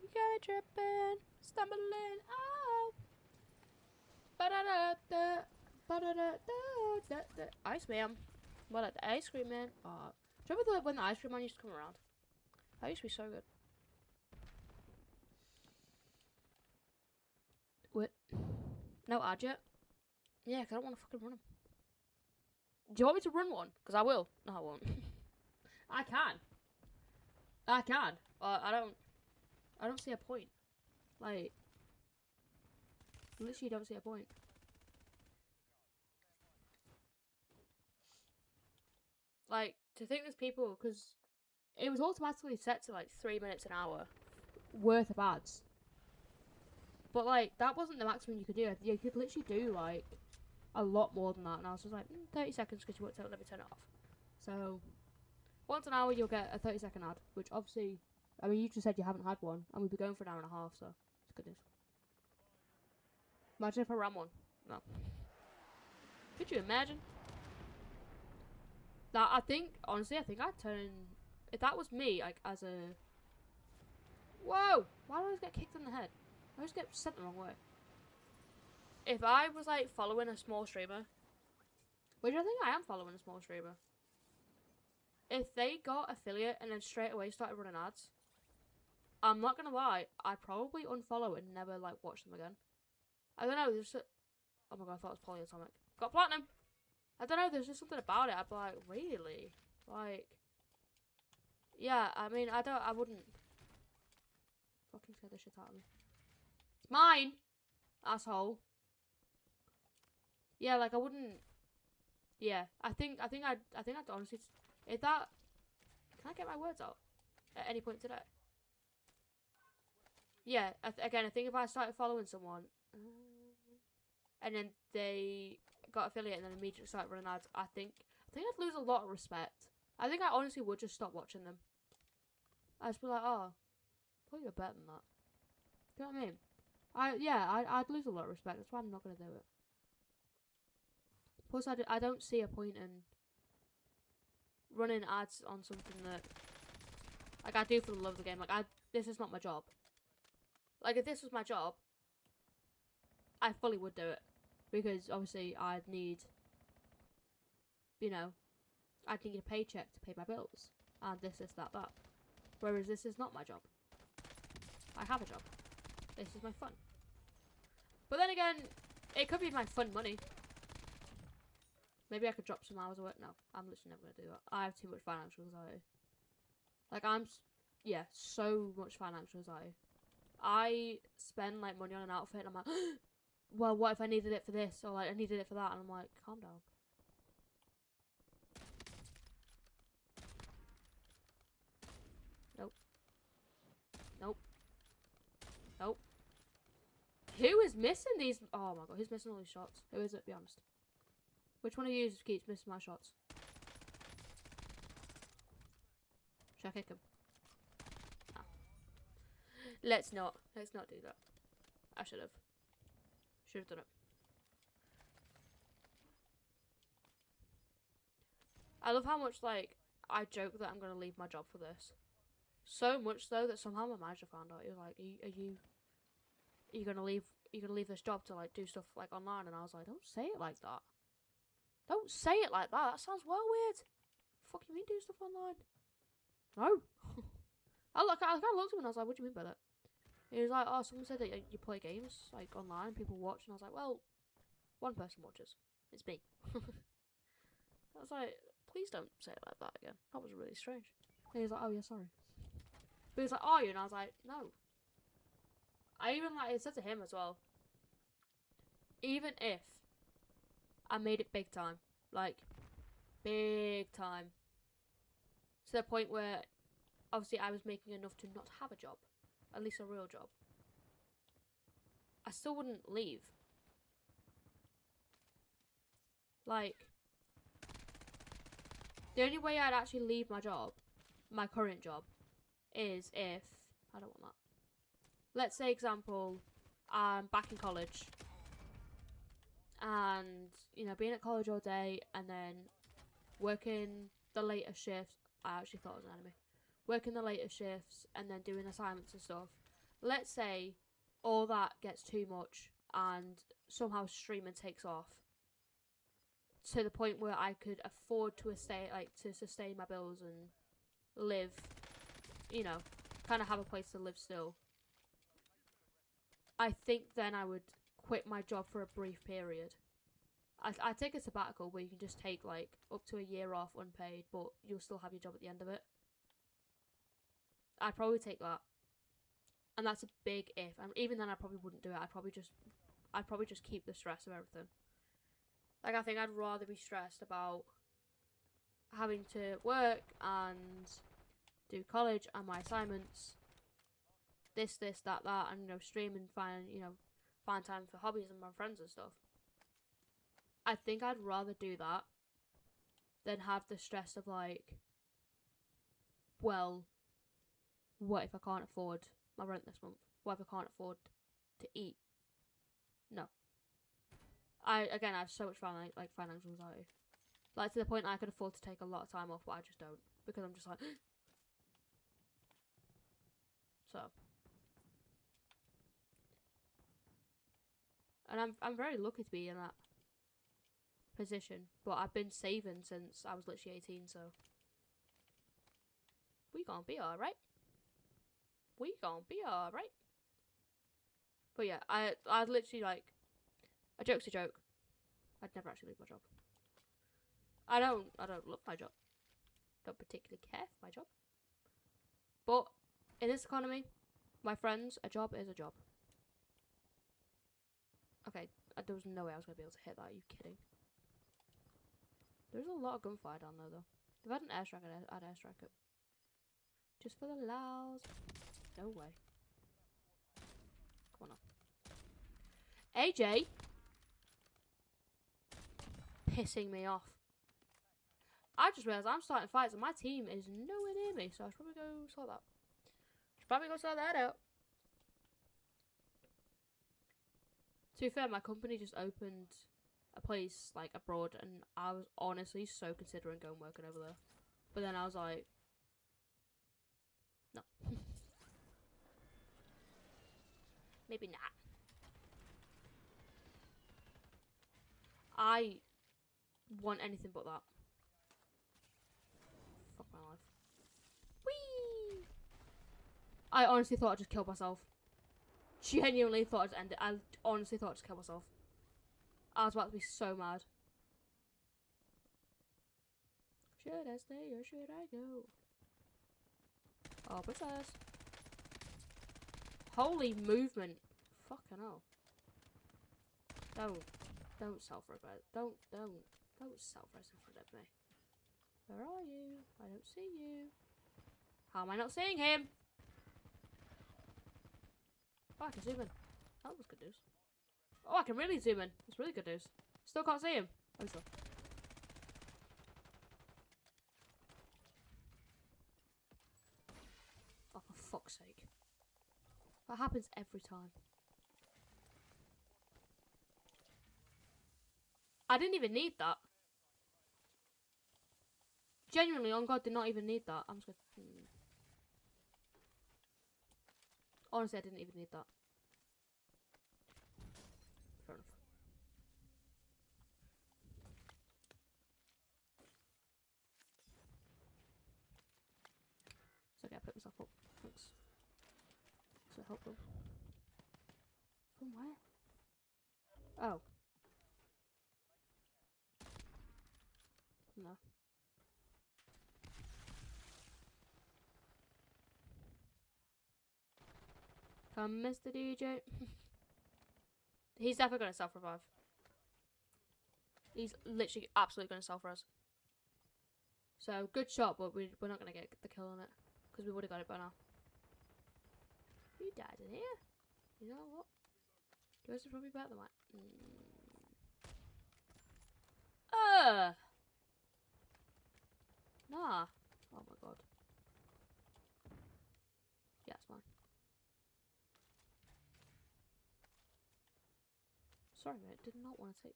You got me tripping, stumbling. Oh. Ba-da-da-da. Ba-da-da-da. Ice man. What at the ice cream man? Do you remember when the ice cream man used to come around? That used to be so good. What? No ad yet? Yeah, 'cause I don't want to fucking run them. Do you want me to run one? 'Cause I will. No, I won't. I can. I can. I don't see a point. Like, literally don't see a point. Like, to think there's people, because it was automatically set to like 3 minutes an hour worth of ads. But like, that wasn't the maximum you could do. You could literally do like a lot more than that. And I was just like, 30 seconds because you won't let me turn it off. So, once an hour you'll get a 30-second ad, which obviously, I mean, you just said you haven't had one, and we've been going for an hour and a half, so it's good news. Imagine if I ran one. No. Could you imagine? That, I think, honestly, I'd turn, if that was me, like, as a, whoa, why do I always get kicked in the head? I always get sent the wrong way. If I was, like, following a small streamer, which I think I am following a small streamer, if they got affiliate and then straight away started running ads, I'm not gonna lie, I'd probably unfollow and never, like, watch them again. I don't know, there's oh my god, I thought it was polyatomic. Got platinum! I don't know, there's just something about it, I'd be like, really? Like, yeah, I mean, I wouldn't fucking scare the shit out of me. It's mine! Asshole. Yeah, like, I wouldn't, yeah, I think I'd honestly, if that, can I get my words out at any point today? Yeah, again, I think if I started following someone, and then they got affiliate and then immediately started running ads, I think I'd lose a lot of respect. I think I honestly would just stop watching them. I'd just be like, oh, probably you're better than that. Do you know what I mean? I'd lose a lot of respect. That's why I'm not gonna do it. Plus, I don't see a point in running ads on something that, like, I do for the love of the game. Like, this is not my job. Like, if this was my job, I fully would do it. Because, obviously, I'd need, you know, I'd need a paycheck to pay my bills. And this, that. Whereas this is not my job. I have a job. This is my fun. But then again, it could be my fun money. Maybe I could drop some hours of work. No, I'm literally never going to do that. I have too much financial anxiety. Like, yeah, so much financial anxiety. I spend, like, money on an outfit and I'm like, well, what if I needed it for this? Or, like, I needed it for that. And I'm like, calm down. Nope. Nope. Nope. Who is missing these? Oh my god, who's missing all these shots? Who is it, be honest? Which one of you keeps missing my shots? Should I kick him? No. Let's not do that. I should have. Should have done it. I love how much, like, I joke that I'm gonna leave my job for this. So much though that somehow my manager found out. He was like, are you gonna leave this job to, like, do stuff, like, online? And I was like, don't say it like that. Don't say it like that. That sounds well weird. Fuck you mean do stuff online? No. I looked at him and I was like, what do you mean by that? He was like, oh, someone said that you play games, like, online, people watch. And I was like, well, one person watches. It's me. I was like, please don't say it like that again. That was really strange. And he was like, oh, yeah, sorry. But he was like, are you? And I was like, no. I even, like, I said to him as well, even if I made it big time. Like, big time. To the point where, obviously, I was making enough to not have a job. At least a real job. I still wouldn't leave. Like, the only way I'd actually leave my job, my current job, is if... I don't want that. Let's say, example, I'm back in college. And, you know, being at college all day and then working the later shifts. I actually thought it was an enemy. Working the later shifts and then doing assignments and stuff. Let's say all that gets too much and somehow streaming takes off to the point where I could afford to sustain my bills and live, you know, kind of have a place to live still. I think then I would quit my job for a brief period. I take a sabbatical where you can just take like up to a year off unpaid, but you'll still have your job at the end of it. I'd probably take that, and that's a big if. And even then, I probably wouldn't do it. I'd probably just keep the stress of everything. Like, I think I'd rather be stressed about having to work and do college and my assignments, this, that, and, you know, stream and find time for hobbies and my friends and stuff. I think I'd rather do that than have the stress of, like, well, what if I can't afford my rent this month? What if I can't afford to eat? No. I have so much financial anxiety. Like, to the point I could afford to take a lot of time off, but I just don't. Because I'm just like... So. And I'm very lucky to be in that position. But I've been saving since I was literally 18, so... We gonna be alright. We gonna be alright. But yeah, I'd literally, like... A joke's a joke. I'd never actually leave my job. I don't love my job. Don't particularly care for my job. But in this economy, my friends, a job is a job. Okay, there was no way I was going to be able to hit that. Are you kidding? There's a lot of gunfire down there, though. If I had an airstrike, I'd airstrike it. Just for the lows. No way. Come on now. AJ! Pissing me off. I just realised I'm starting fights and my team is nowhere near me, so I should probably go sort that. Sort that out. To be fair, my company just opened a place like abroad, and I was honestly so considering going working over there. But then I was like, no. Maybe not. I want anything but that. Fuck my life. Whee! I honestly thought I'd just kill myself. Genuinely thought I'd end it. I honestly thought I'd just kill myself. I was about to be so mad. Should I stay or should I go? Oh, princess. Holy movement. Fucking hell. Don't self-regret. Don't self-res in front of me. Where are you? I don't see you. How am I not seeing him? Oh, I can zoom in. That was good news. Oh, I can really zoom in. That's really good news. Still can't see him. Oh, still. Oh, for fuck's sake. That happens every time. I didn't even need that. Genuinely, on God, did not even need that. I'm just gonna... Honestly, I didn't even need that. Fair enough. It's okay, I put myself up. Thanks. So helpful. From where? Oh. No. Come, Mr. DJ. He's definitely gonna self-revive. He's literally absolutely going to sell for us. So, good shot, but we're not going to get the kill on it. Because we would have got it by now. You died in here. You know what? Yours is probably better than mine. Nah. Oh my god. Yeah, it's mine. Sorry, mate. Did not want to take.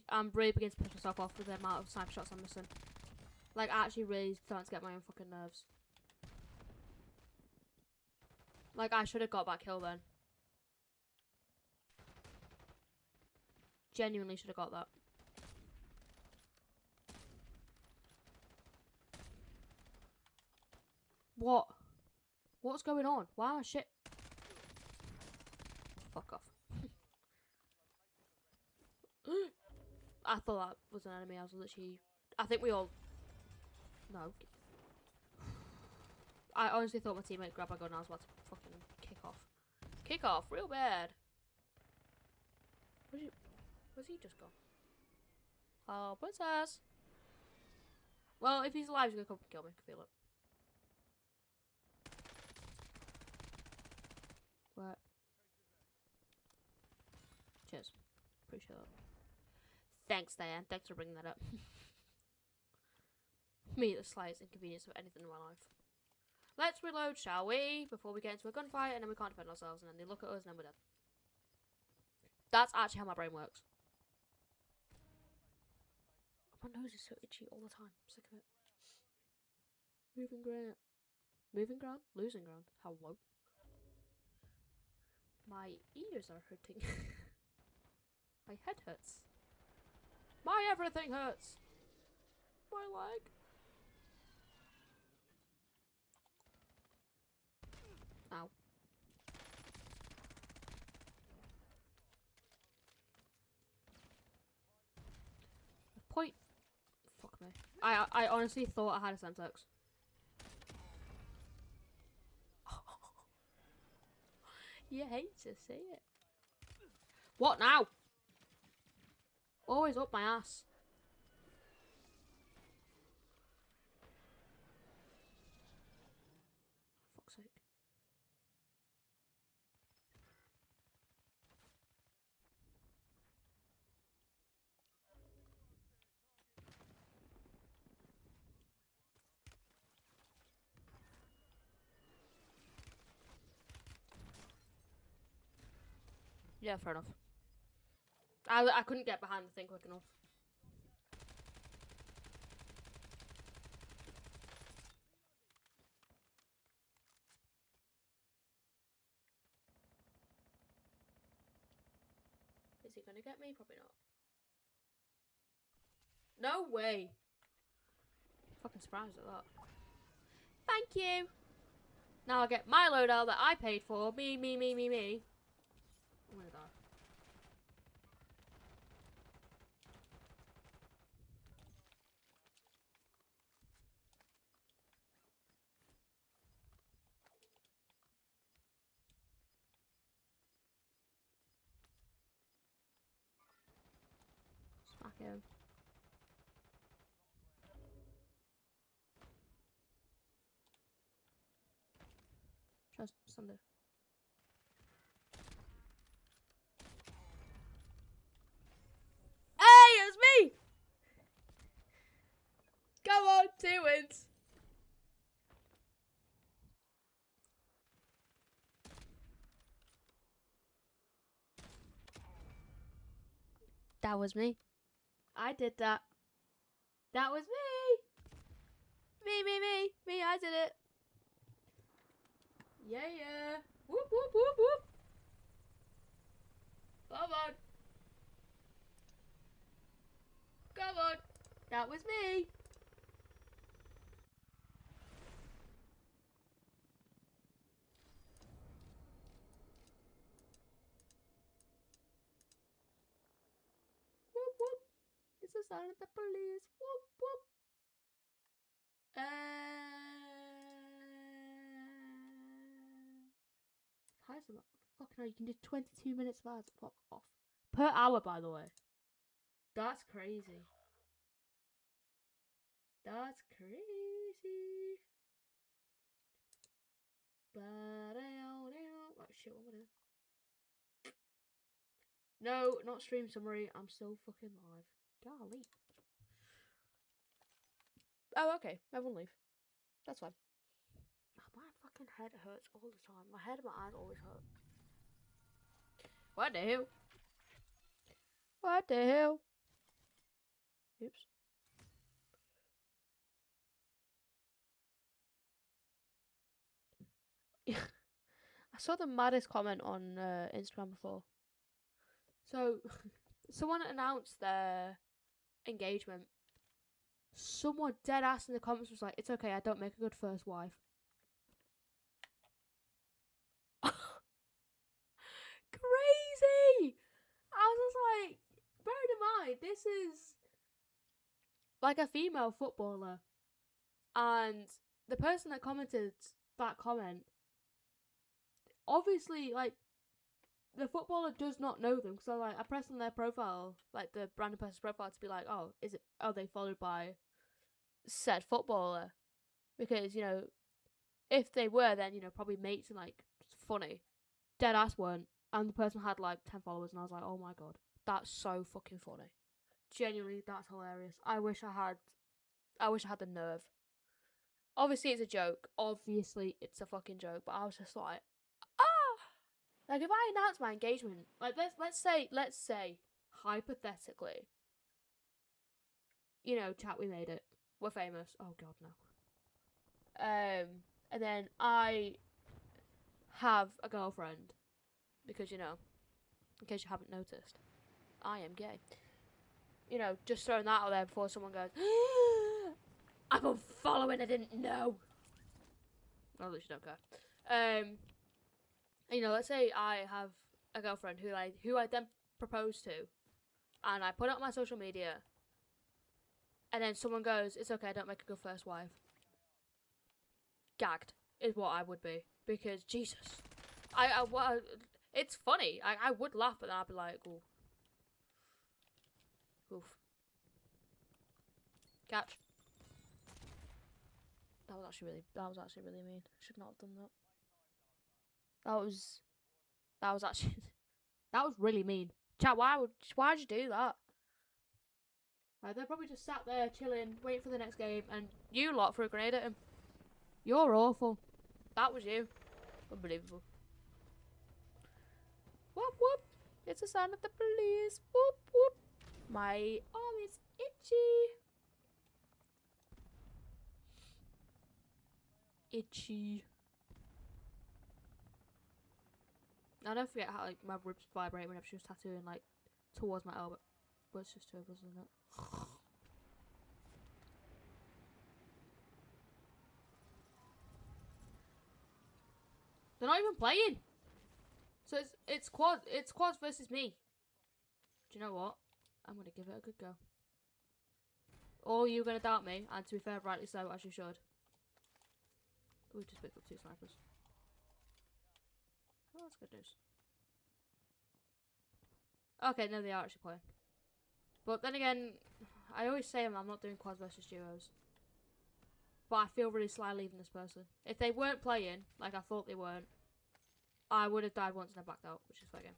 I'm really beginning to piss myself off with the amount of sniper shots I'm missing. Like, actually really starting to get my own fucking nerves. Like, I should have got that kill then. Genuinely should have got that. What? What's going on? Wow, shit. Fuck off. I thought that was an enemy. I was literally... I think we all... No. I honestly thought my teammate grabbed my gun and I was about to fucking kick off. Kick off real bad. Where's he just gone? Oh, princess. Well, if he's alive, he's gonna come kill me. I can feel it. What? Cheers. Appreciate that. Thanks, Diane. Thanks for bringing that up. Me, the slightest inconvenience of anything in my life. Let's reload, shall we? Before we get into a gunfight, and then we can't defend ourselves, and then they look at us, and then we're dead. That's actually how my brain works. My nose is so itchy all the time. I'm sick of it. Moving ground. Moving ground? Losing ground. Hello. My ears are hurting. My head hurts. My everything hurts. My leg. Ow. Point. Fuck me. I honestly thought I had a Semtex. You hate to see it. What now? Always up my ass. Fuck's sake. Yeah, fair enough. I couldn't get behind the thing quick enough. Is he gonna get me? Probably not. No way. Fucking surprised at that. Thank you. Now I get my loadout that I paid for. Me. I'm gonna die. Smack him. Just Sunday. Hey, it was me! Come on, 2 wins. That was me. I did that. That was me. Me, I did it. Yeah. Whoop. Come on. That was me. Whoop. It's a the sound of the police. Whoop whoop. How's it? Fucking hell, you can do 22 minutes of ads. Fuck off. Per hour, by the way. That's crazy. That's crazy. Oh shit, what am I doing? No, not stream summary. I'm still fucking live. Golly. Oh, okay. Everyone leave. That's fine. Oh, my fucking head hurts all the time. My head and my eyes always hurt. What the hell? What the hell? Oops. I saw the maddest comment on Instagram before. So, someone announced their engagement. Someone dead ass in the comments was like, "It's okay, I don't make a good first wife." Crazy! I was just like, bearing in mind, this is like a female footballer, and the person that commented that comment, obviously, like, the footballer does not know them, because I pressed on their profile, like the random person's profile, to be like, oh, are they followed by said footballer? Because, you know, if they were, then, you know, probably mates and, like, funny. Dead ass weren't. And the person had, like, 10 followers, and I was like, oh my god, that's so fucking funny. Genuinely, that's hilarious. I wish I had the nerve. Obviously, it's a joke. Obviously, it's a fucking joke. But I was just like, ah! Like, if I announce my engagement, like, let's say, hypothetically, you know, chat, we made it. We're famous. Oh god, no. And then I have a girlfriend, because, you know, in case you haven't noticed, I am gay. You know, just throwing that out there before someone goes, I'm unfollowing, I didn't know. Well, at least you don't care. You know, let's say I have a girlfriend who I then propose to, and I put it on my social media, and then someone goes, it's okay, I don't make a good first wife. Gagged is what I would be, because Jesus, it's funny. I would laugh, but then I'd be like, ooh. Oof. Catch. That was actually really mean. Should not have done that. That was actually that was really mean. Chat, why'd you do that? Like, they're probably just sat there chilling, waiting for the next game, and you lot threw a grenade at him. You're awful. That was you. Unbelievable. Whoop whoop. It's the sound of the police. Whoop whoop. My arm is itchy. Itchy. I don't forget how, like, my ribs vibrate whenever she was tattooing, like, towards my elbow. But it's just two of us, isn't it? They're not even playing. So it's quads versus me. Do you know what? I'm gonna give it a good go. Or you're gonna doubt me, and to be fair, rightly so, as you should. We just picked up 2 snipers. Oh, that's good news. Okay, no, they are actually playing. But then again, I always say I'm not doing quads versus duos. But I feel really sly leaving this person. If they weren't playing, like I thought they weren't, I would have died once and I backed out, which is fair game.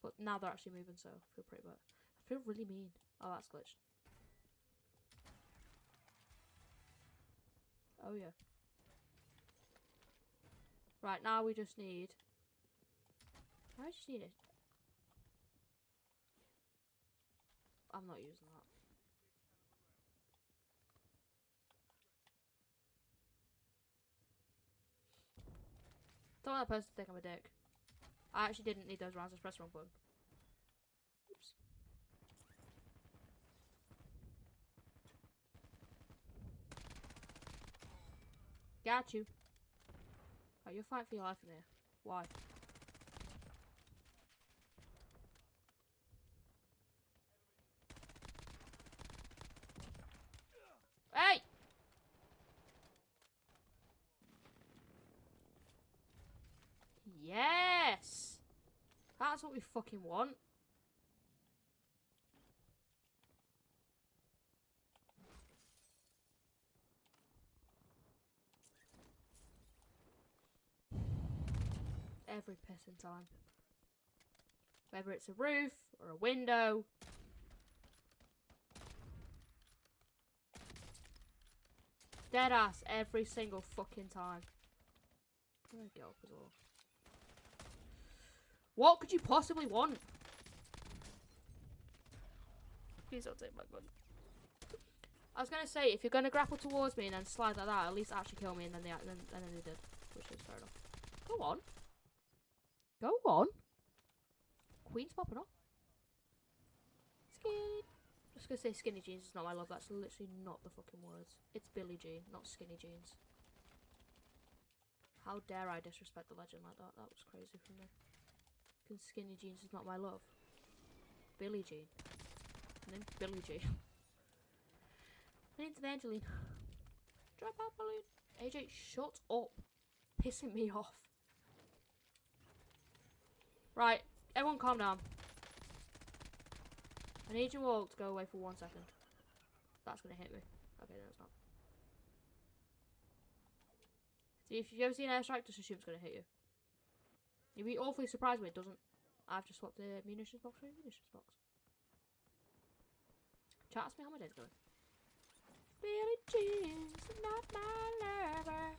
But now they're actually moving, so I feel pretty bad. I feel really mean. Oh, that's glitched. Oh, yeah. Right, now we just need... I just need it. I'm not using that. Don't want that person to think I'm a dick. I actually didn't need those rounds, I just pressed the wrong button. Oops. Got you. Right, you're fighting for your life in here. Why? that's what we fucking want. Every pissing time. Whether it's a roof or a window. Dead ass every single fucking time. I'm gonna get up as well. What could you possibly want? Please don't take my gun. I was gonna say, if you're gonna grapple towards me and then slide like that, at least actually kill me, and then they did, which is fair enough. Go on. Go on. Queen's popping off. Skinny. Just gonna say skinny jeans is not my love. That's literally not the fucking words. It's Billie Jean, not skinny jeans. How dare I disrespect the legend like that? That was crazy from me. Because skinny jeans is not my love. Billie Jean. My name's Billie Jean. My name's Evangeline. Drop out balloon. AJ, shut up. Pissing me off. Right, everyone calm down. I need you all to go away for 1 second. That's gonna hit me. Okay, no, it's not. See, if you've ever seen an airstrike, just assume it's gonna hit you. You'd be awfully surprised when it doesn't. I've just swapped the munitions box for a munitions box. Chat, ask me how my day's going. Billie Jean's not my lover.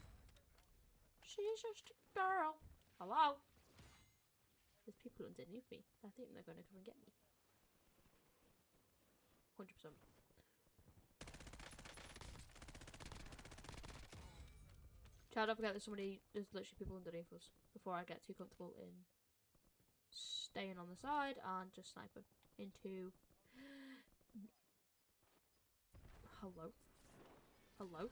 She's just a girl. Hello? There's people underneath me. I think they're gonna come and get me. 100%. Child, don't forget there's literally people underneath us before I get too comfortable in staying on the side and just sniping into. Hello? Hello?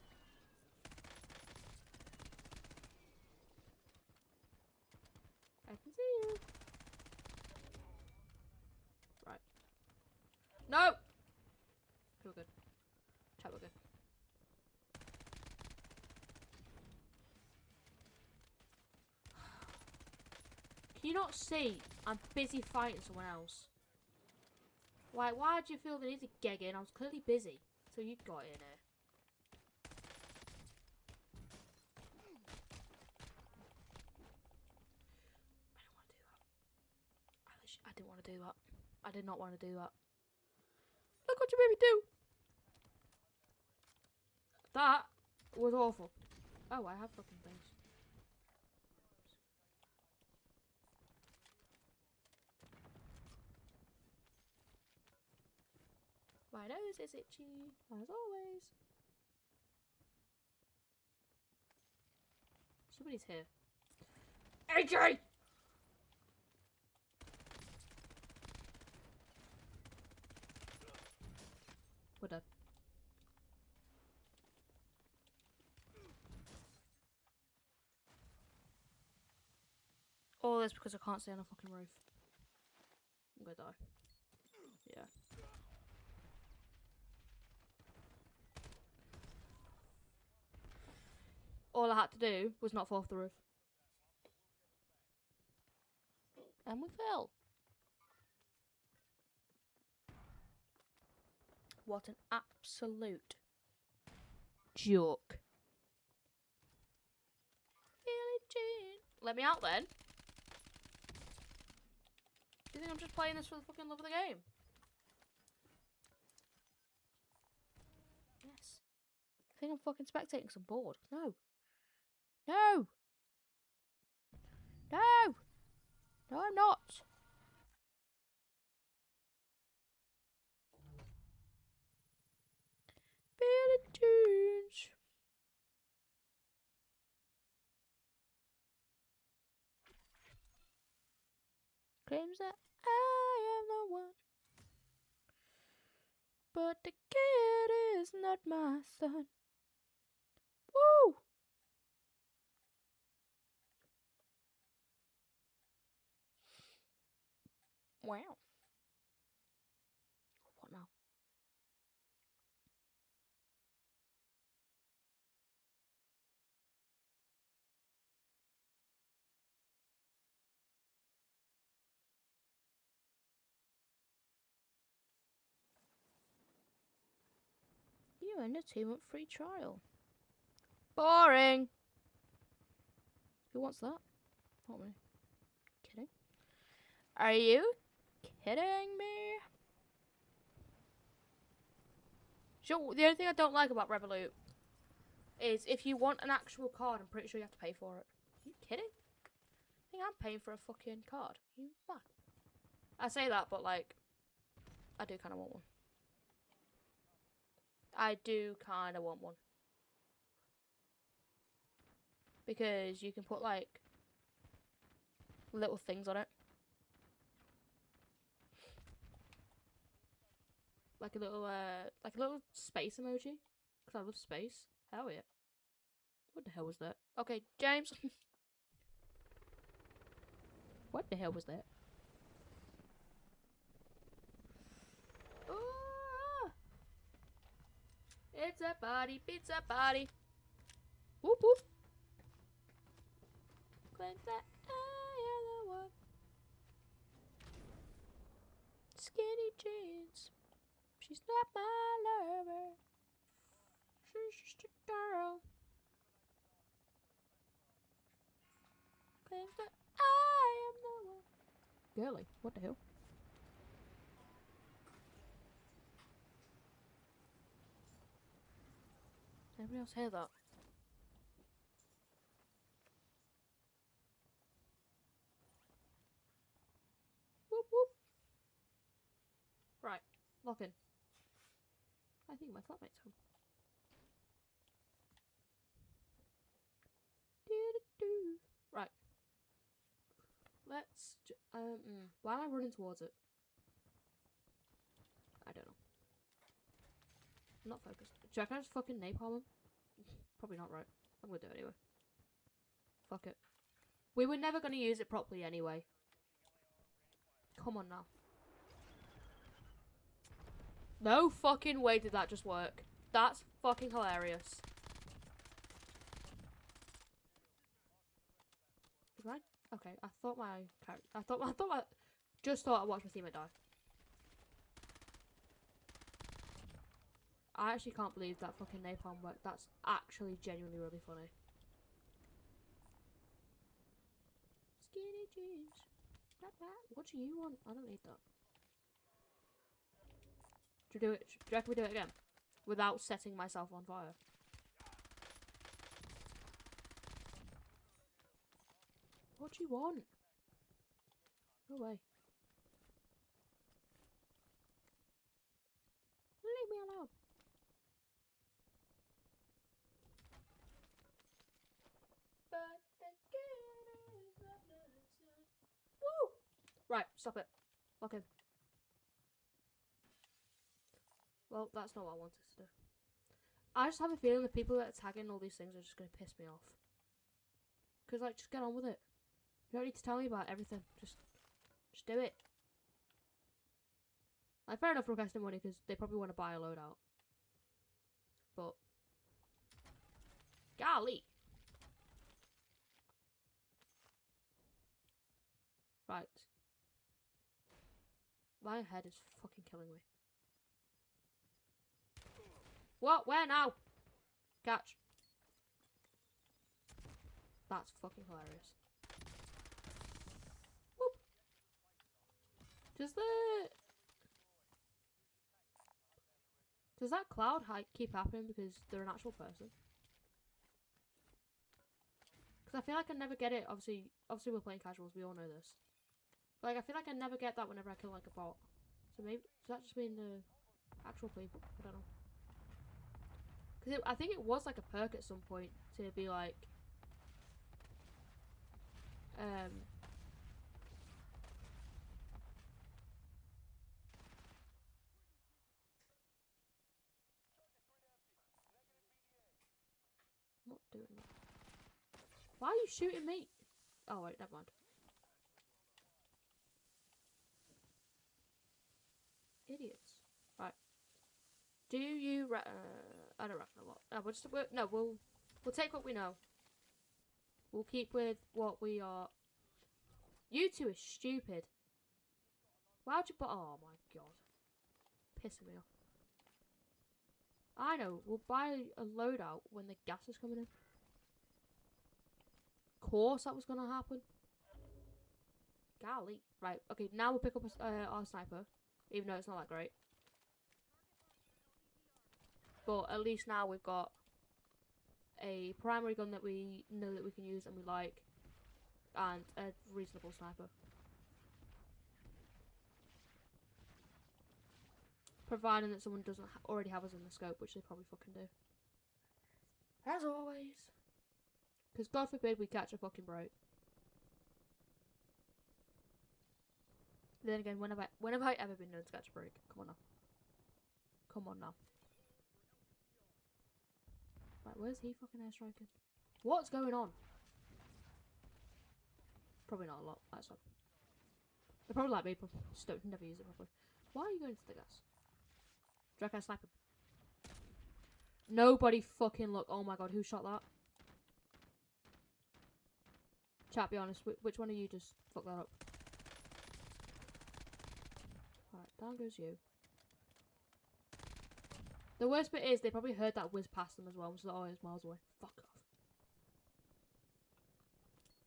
I can see you. Right. No! We're good. Chat, we're good. Can you not see? I'm busy fighting someone else. Why did you feel the need to geg in? I was clearly busy. So you got in here. I didn't want to do that. I did not want to do that. Look what you made me do! That was awful. Oh, I have fucking things. My nose is itchy, as always. Somebody's here. AJ! We're dead. All this because I can't stay on a fucking roof. I'm gonna die. Yeah. All I had to do was not fall off the roof. And we fell. What an absolute joke. Billie Jean. Let me out then. Do you think I'm just playing this for the fucking love of the game? Yes. I think I'm fucking spectating because I'm bored. No. No! No! No, I'm not. Billie Jean. Claims that I am the one. But the kid is not my son. Woo! Wow. What now? Join the 2-month free trial. Boring. Who wants that? Not me. Kidding? Are you kidding me? So the only thing I don't like about Revolut is if you want an actual card, I'm pretty sure you have to pay for it. Are you kidding? I think I'm paying for a fucking card. You mad? I say that, but like, I do kind of want one. I do kind of want one. Because you can put like little things on it. Like a little space emoji. Because I love space. Hell yeah. What the hell was that? Okay, James. What the hell was that? Oh, it's a party, pizza party. Whoop whoop. Claim that I am the one. Skinny jeans. She's not my lover. She's just a girl. Claims that I am the one. Girly, what the hell? Anybody else hear that? Whoop whoop. Right, lock in. I think my flatmate's home. Right. Let's. Why am I running towards it? I don't know. I'm not focused. Should I just fucking napalm him? Probably not, right? I'm gonna do it anyway. Fuck it. We were never gonna use it properly anyway. Come on now. No fucking way did that just work. That's fucking hilarious. Did I? Okay, I thought my character. Just thought I watched my teammate die. I actually can't believe that fucking napalm worked. That's actually genuinely really funny. Skinny jeans. What do you want? I don't need that. Do you reckon we do it again? Without setting myself on fire? What do you want? Go away. Leave me alone. But the good is not listen. Woo! Right, stop it. Lock in. Well, that's not what I wanted to do. I just have a feeling the people that are tagging all these things are just going to piss me off. Because, like, just get on with it. You don't need to tell me about everything. Just do it. Like, fair enough requesting money because they probably want to buy a loadout. But, golly. Right. My head is fucking killing me. What? Where now? Catch. That's fucking hilarious. Whoop. Does that cloud height keep happening because they're an actual person? Because I feel like I never get it. Obviously we're playing casuals. We all know this. But, like, I feel like I never get that whenever I kill like a bot. So maybe does that just mean the actual people? I don't know. Because I think it was like a perk at some point to be like, I'm not doing that. Why are you shooting me? Oh wait, never mind. Idiots. Right. Do you? I don't reckon a lot. We'll take what we know. We'll keep with what we are. You two are stupid. Why'd you put? Oh my god, pissing me off. I know. We'll buy a loadout when the gas is coming in. Of course that was going to happen. Golly. Right, okay, now we'll pick up our sniper. Even though it's not that great. But at least now we've got a primary gun that we know that we can use and we like. And a reasonable sniper. Providing that someone doesn't already have us in the scope, which they probably fucking do. As always. Because God forbid we catch a fucking break. Then again, when have I ever been known to catch a break? Come on now. Come on now. Right, where's he fucking airstriking? What's going on? Probably not a lot. That's fine. They're probably like me, but just don't never use it properly. Why are you going to the gas? Do you reckon I snipe him? Nobody fucking look. Oh my god, who shot that? Chat, be honest. Which one of you just fucked that up? Alright, down goes you. The worst bit is they probably heard that whiz past them as well. So, oh, it's miles away. Fuck off.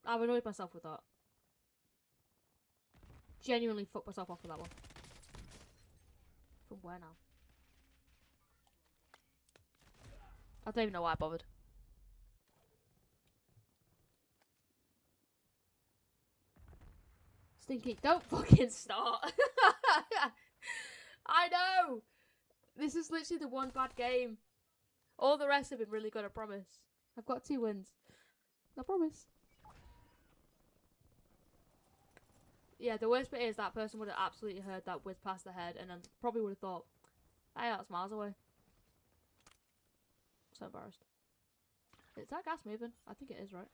I've annoyed myself with that. Genuinely fucked myself off with that one. From where now? I don't even know why I bothered. Stinky, don't fucking start. I know. This is literally the one bad game. All the rest have been really good, I promise. I've got 2 wins. I promise. Yeah, the worst bit is that person would have absolutely heard that whiz past their head and then probably would have thought, hey, that's miles away. So embarrassed. Is that gas moving? I think it is, right?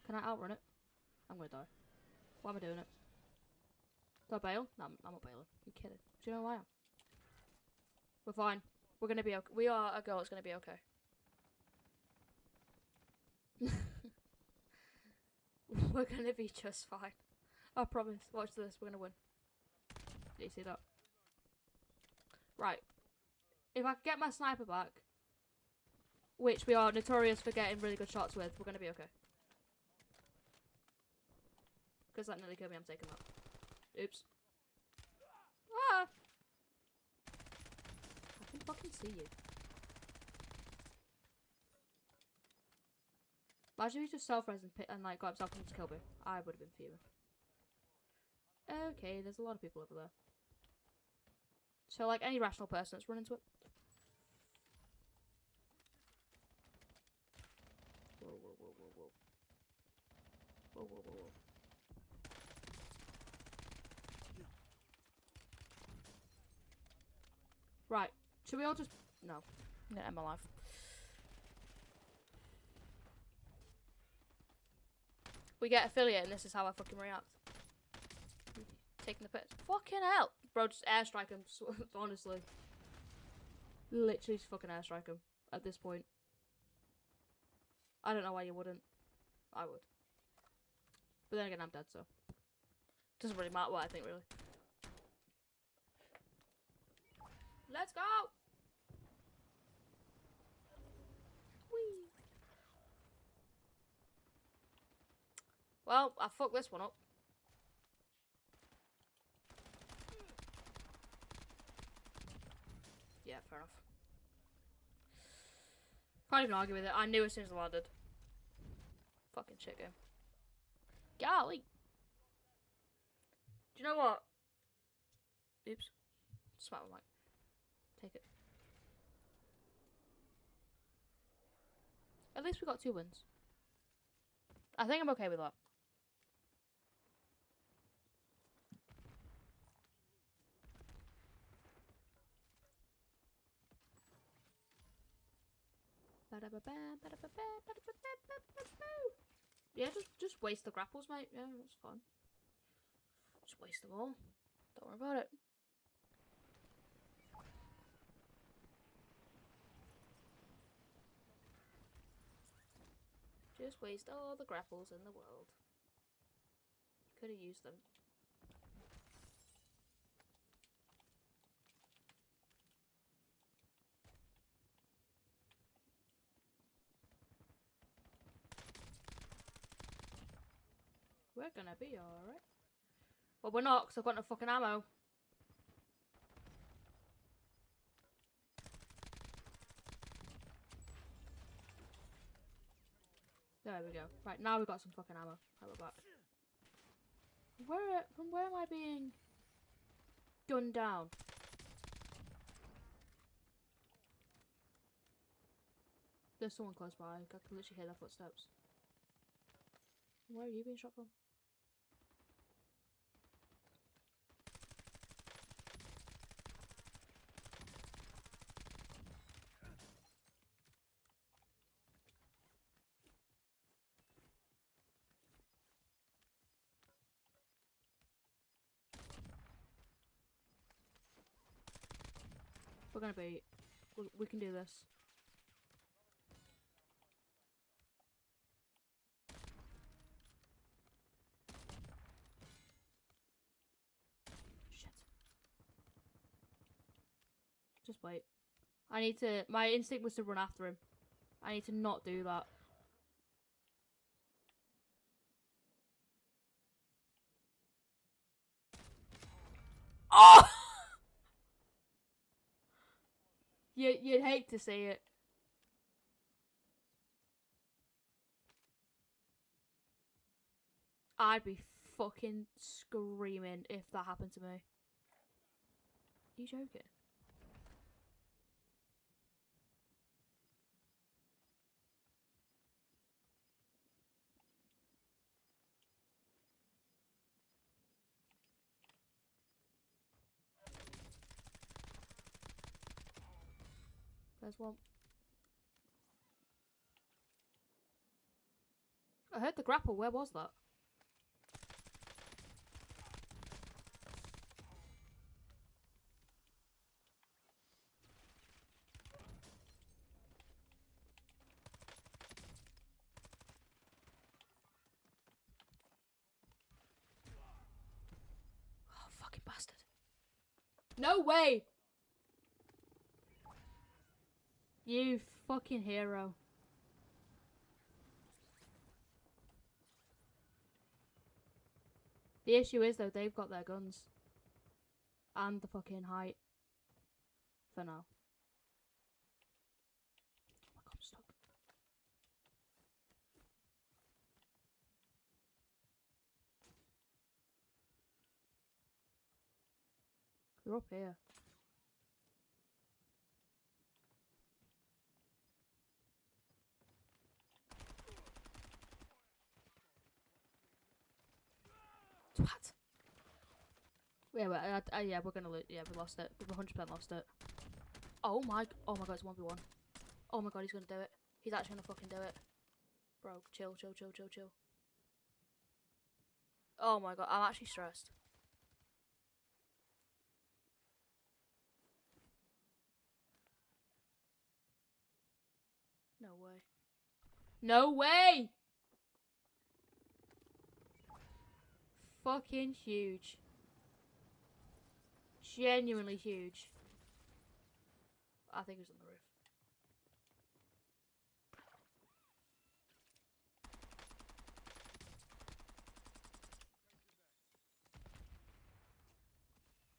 Can I outrun it? I'm gonna die. Why am I doing it? Do I bail? No, I'm not bailing. You're kidding. Do you know who I am? We're fine. We're gonna be okay. We are a girl. It's gonna be okay. We're gonna be just fine. I promise. Watch this. We're gonna win. Do you see that? Right. If I can get my sniper back, which we are notorious for getting really good shots with, we're gonna be okay. Because that nearly killed me. I'm taking that. Oops. Ah! I can fucking see you. Imagine if he just self-res and like got himself into kill me. I would have been fuming. Okay, there's a lot of people over there. So like any rational person, let's run into it. Whoa, whoa, whoa, whoa, whoa. Whoa, whoa, whoa, whoa. Right, should we all just... No, I'm gonna end my life. We get affiliate and this is how I fucking react. Taking the piss. Fucking hell! Bro, just airstrike him, honestly. Literally just fucking airstrike him at this point. I don't know why you wouldn't. I would. But then again, I'm dead, so. Doesn't really matter what I think, really. Let's go! Whee! Well, I fucked this one up. Yeah, fair enough. Can't even argue with it. I knew as soon as I landed. Fucking shit game. Golly! Do you know what? Oops. Smack my mic. Take it. At least we got 2 wins. I think I'm okay with that. Yeah, just waste the grapples, mate. Yeah, that's fine. Just waste them all. Don't worry about it. Just waste all the grapples in the world. Could have used them. we're gonna be alright. Well, we're not, because I've got no fucking ammo. There we go. Right, now we've got some fucking ammo. Right, we're back. From where am I being gunned down? There's someone close by. I can literally hear their footsteps. Where are you being shot from? We're gonna be... We can do this. Shit. Just wait. I need to... My instinct was to run after him. I need to not do that. Oh! You'd hate to see it. I'd be fucking screaming if that happened to me. Are you joking? There's one. I heard the grapple. Where was that? Oh, fucking bastard. No way! You fucking hero. The issue is, though, they've got their guns. And the fucking height. For now. Oh my god, I'm stuck. They're up here. What? Yeah, yeah, we're gonna lose. Yeah, we lost it. We've 100% lost it. Oh my god, it's 1v1. Oh my god, he's gonna do it. He's actually gonna fucking do it. Bro, chill. Oh my god, I'm actually stressed. No way. No way! Fucking huge. Genuinely huge. I think he was on the roof.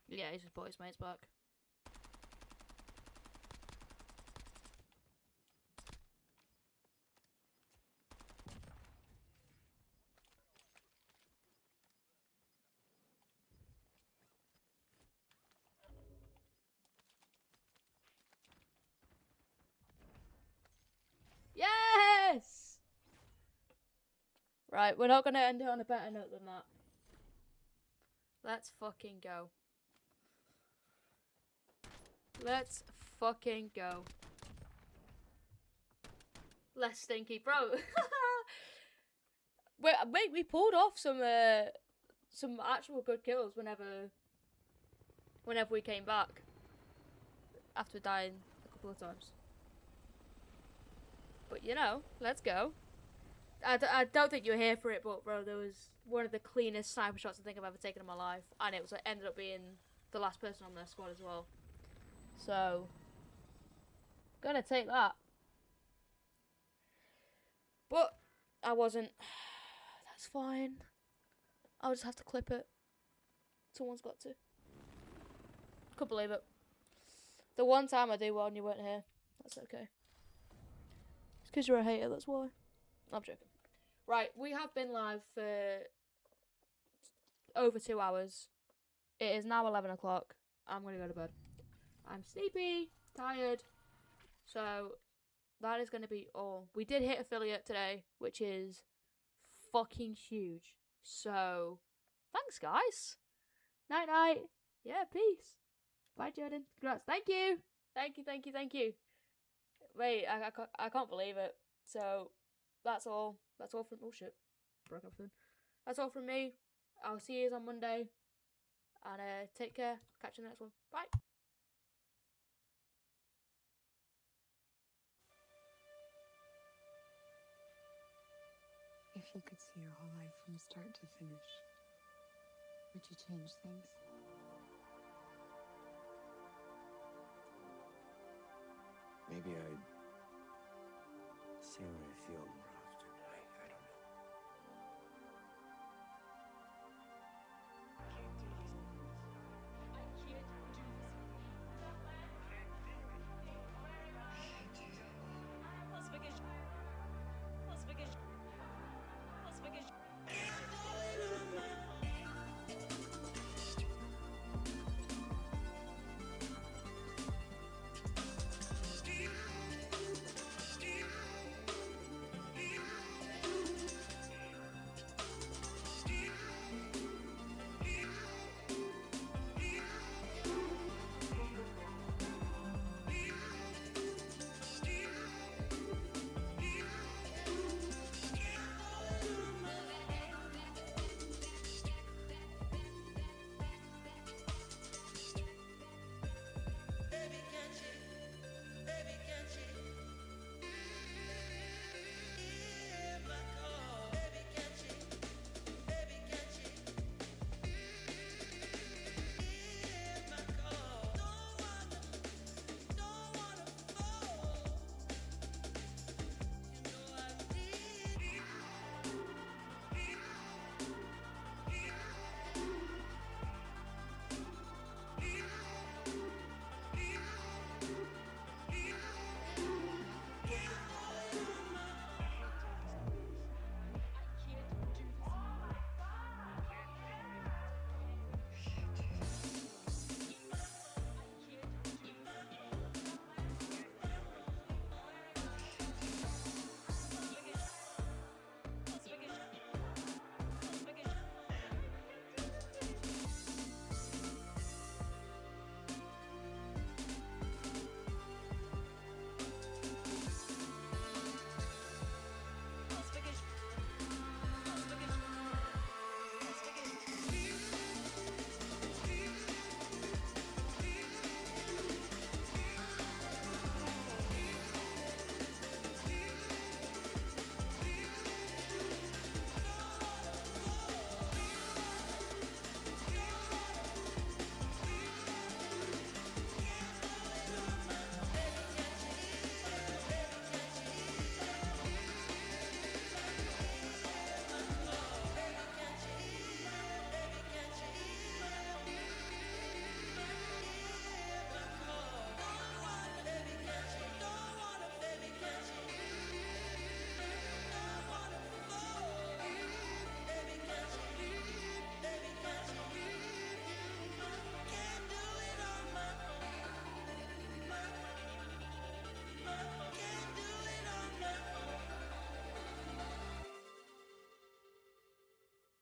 Yeah, he's just brought his mates back. Yes! Right, we're not gonna end it on a better note than that. Let's fucking go. Let's fucking go. Less stinky, bro. Wait, we pulled off some actual good kills whenever we came back after dying a couple of times. But you know, let's go. I don't think you were here for it, but bro, there was one of the cleanest sniper shots I think I've ever taken in my life, and it ended up being the last person on their squad as well. So, gonna take that. But I wasn't. That's fine. I'll just have to clip it. Someone's got to. Couldn't believe it. The one time I do well and you weren't here. That's okay. It's because you're a hater, that's why. I'm joking. Right, we have been live for over 2 hours. It is now 11 o'clock. I'm going to go to bed. I'm sleepy, tired. So, that is going to be all. We did hit affiliate today, which is fucking huge. So, thanks, guys. Night night. Yeah, peace. Bye, Jordan. Congrats. Thank you. Thank you, thank you, thank you. Wait, I can't believe it. So, that's all. That's all from... Oh, shit. Broke everything. That's all from me. I'll see you on Monday. And take care. Catch you in the next one. Bye. If you could see your whole life from start to finish, would you change things?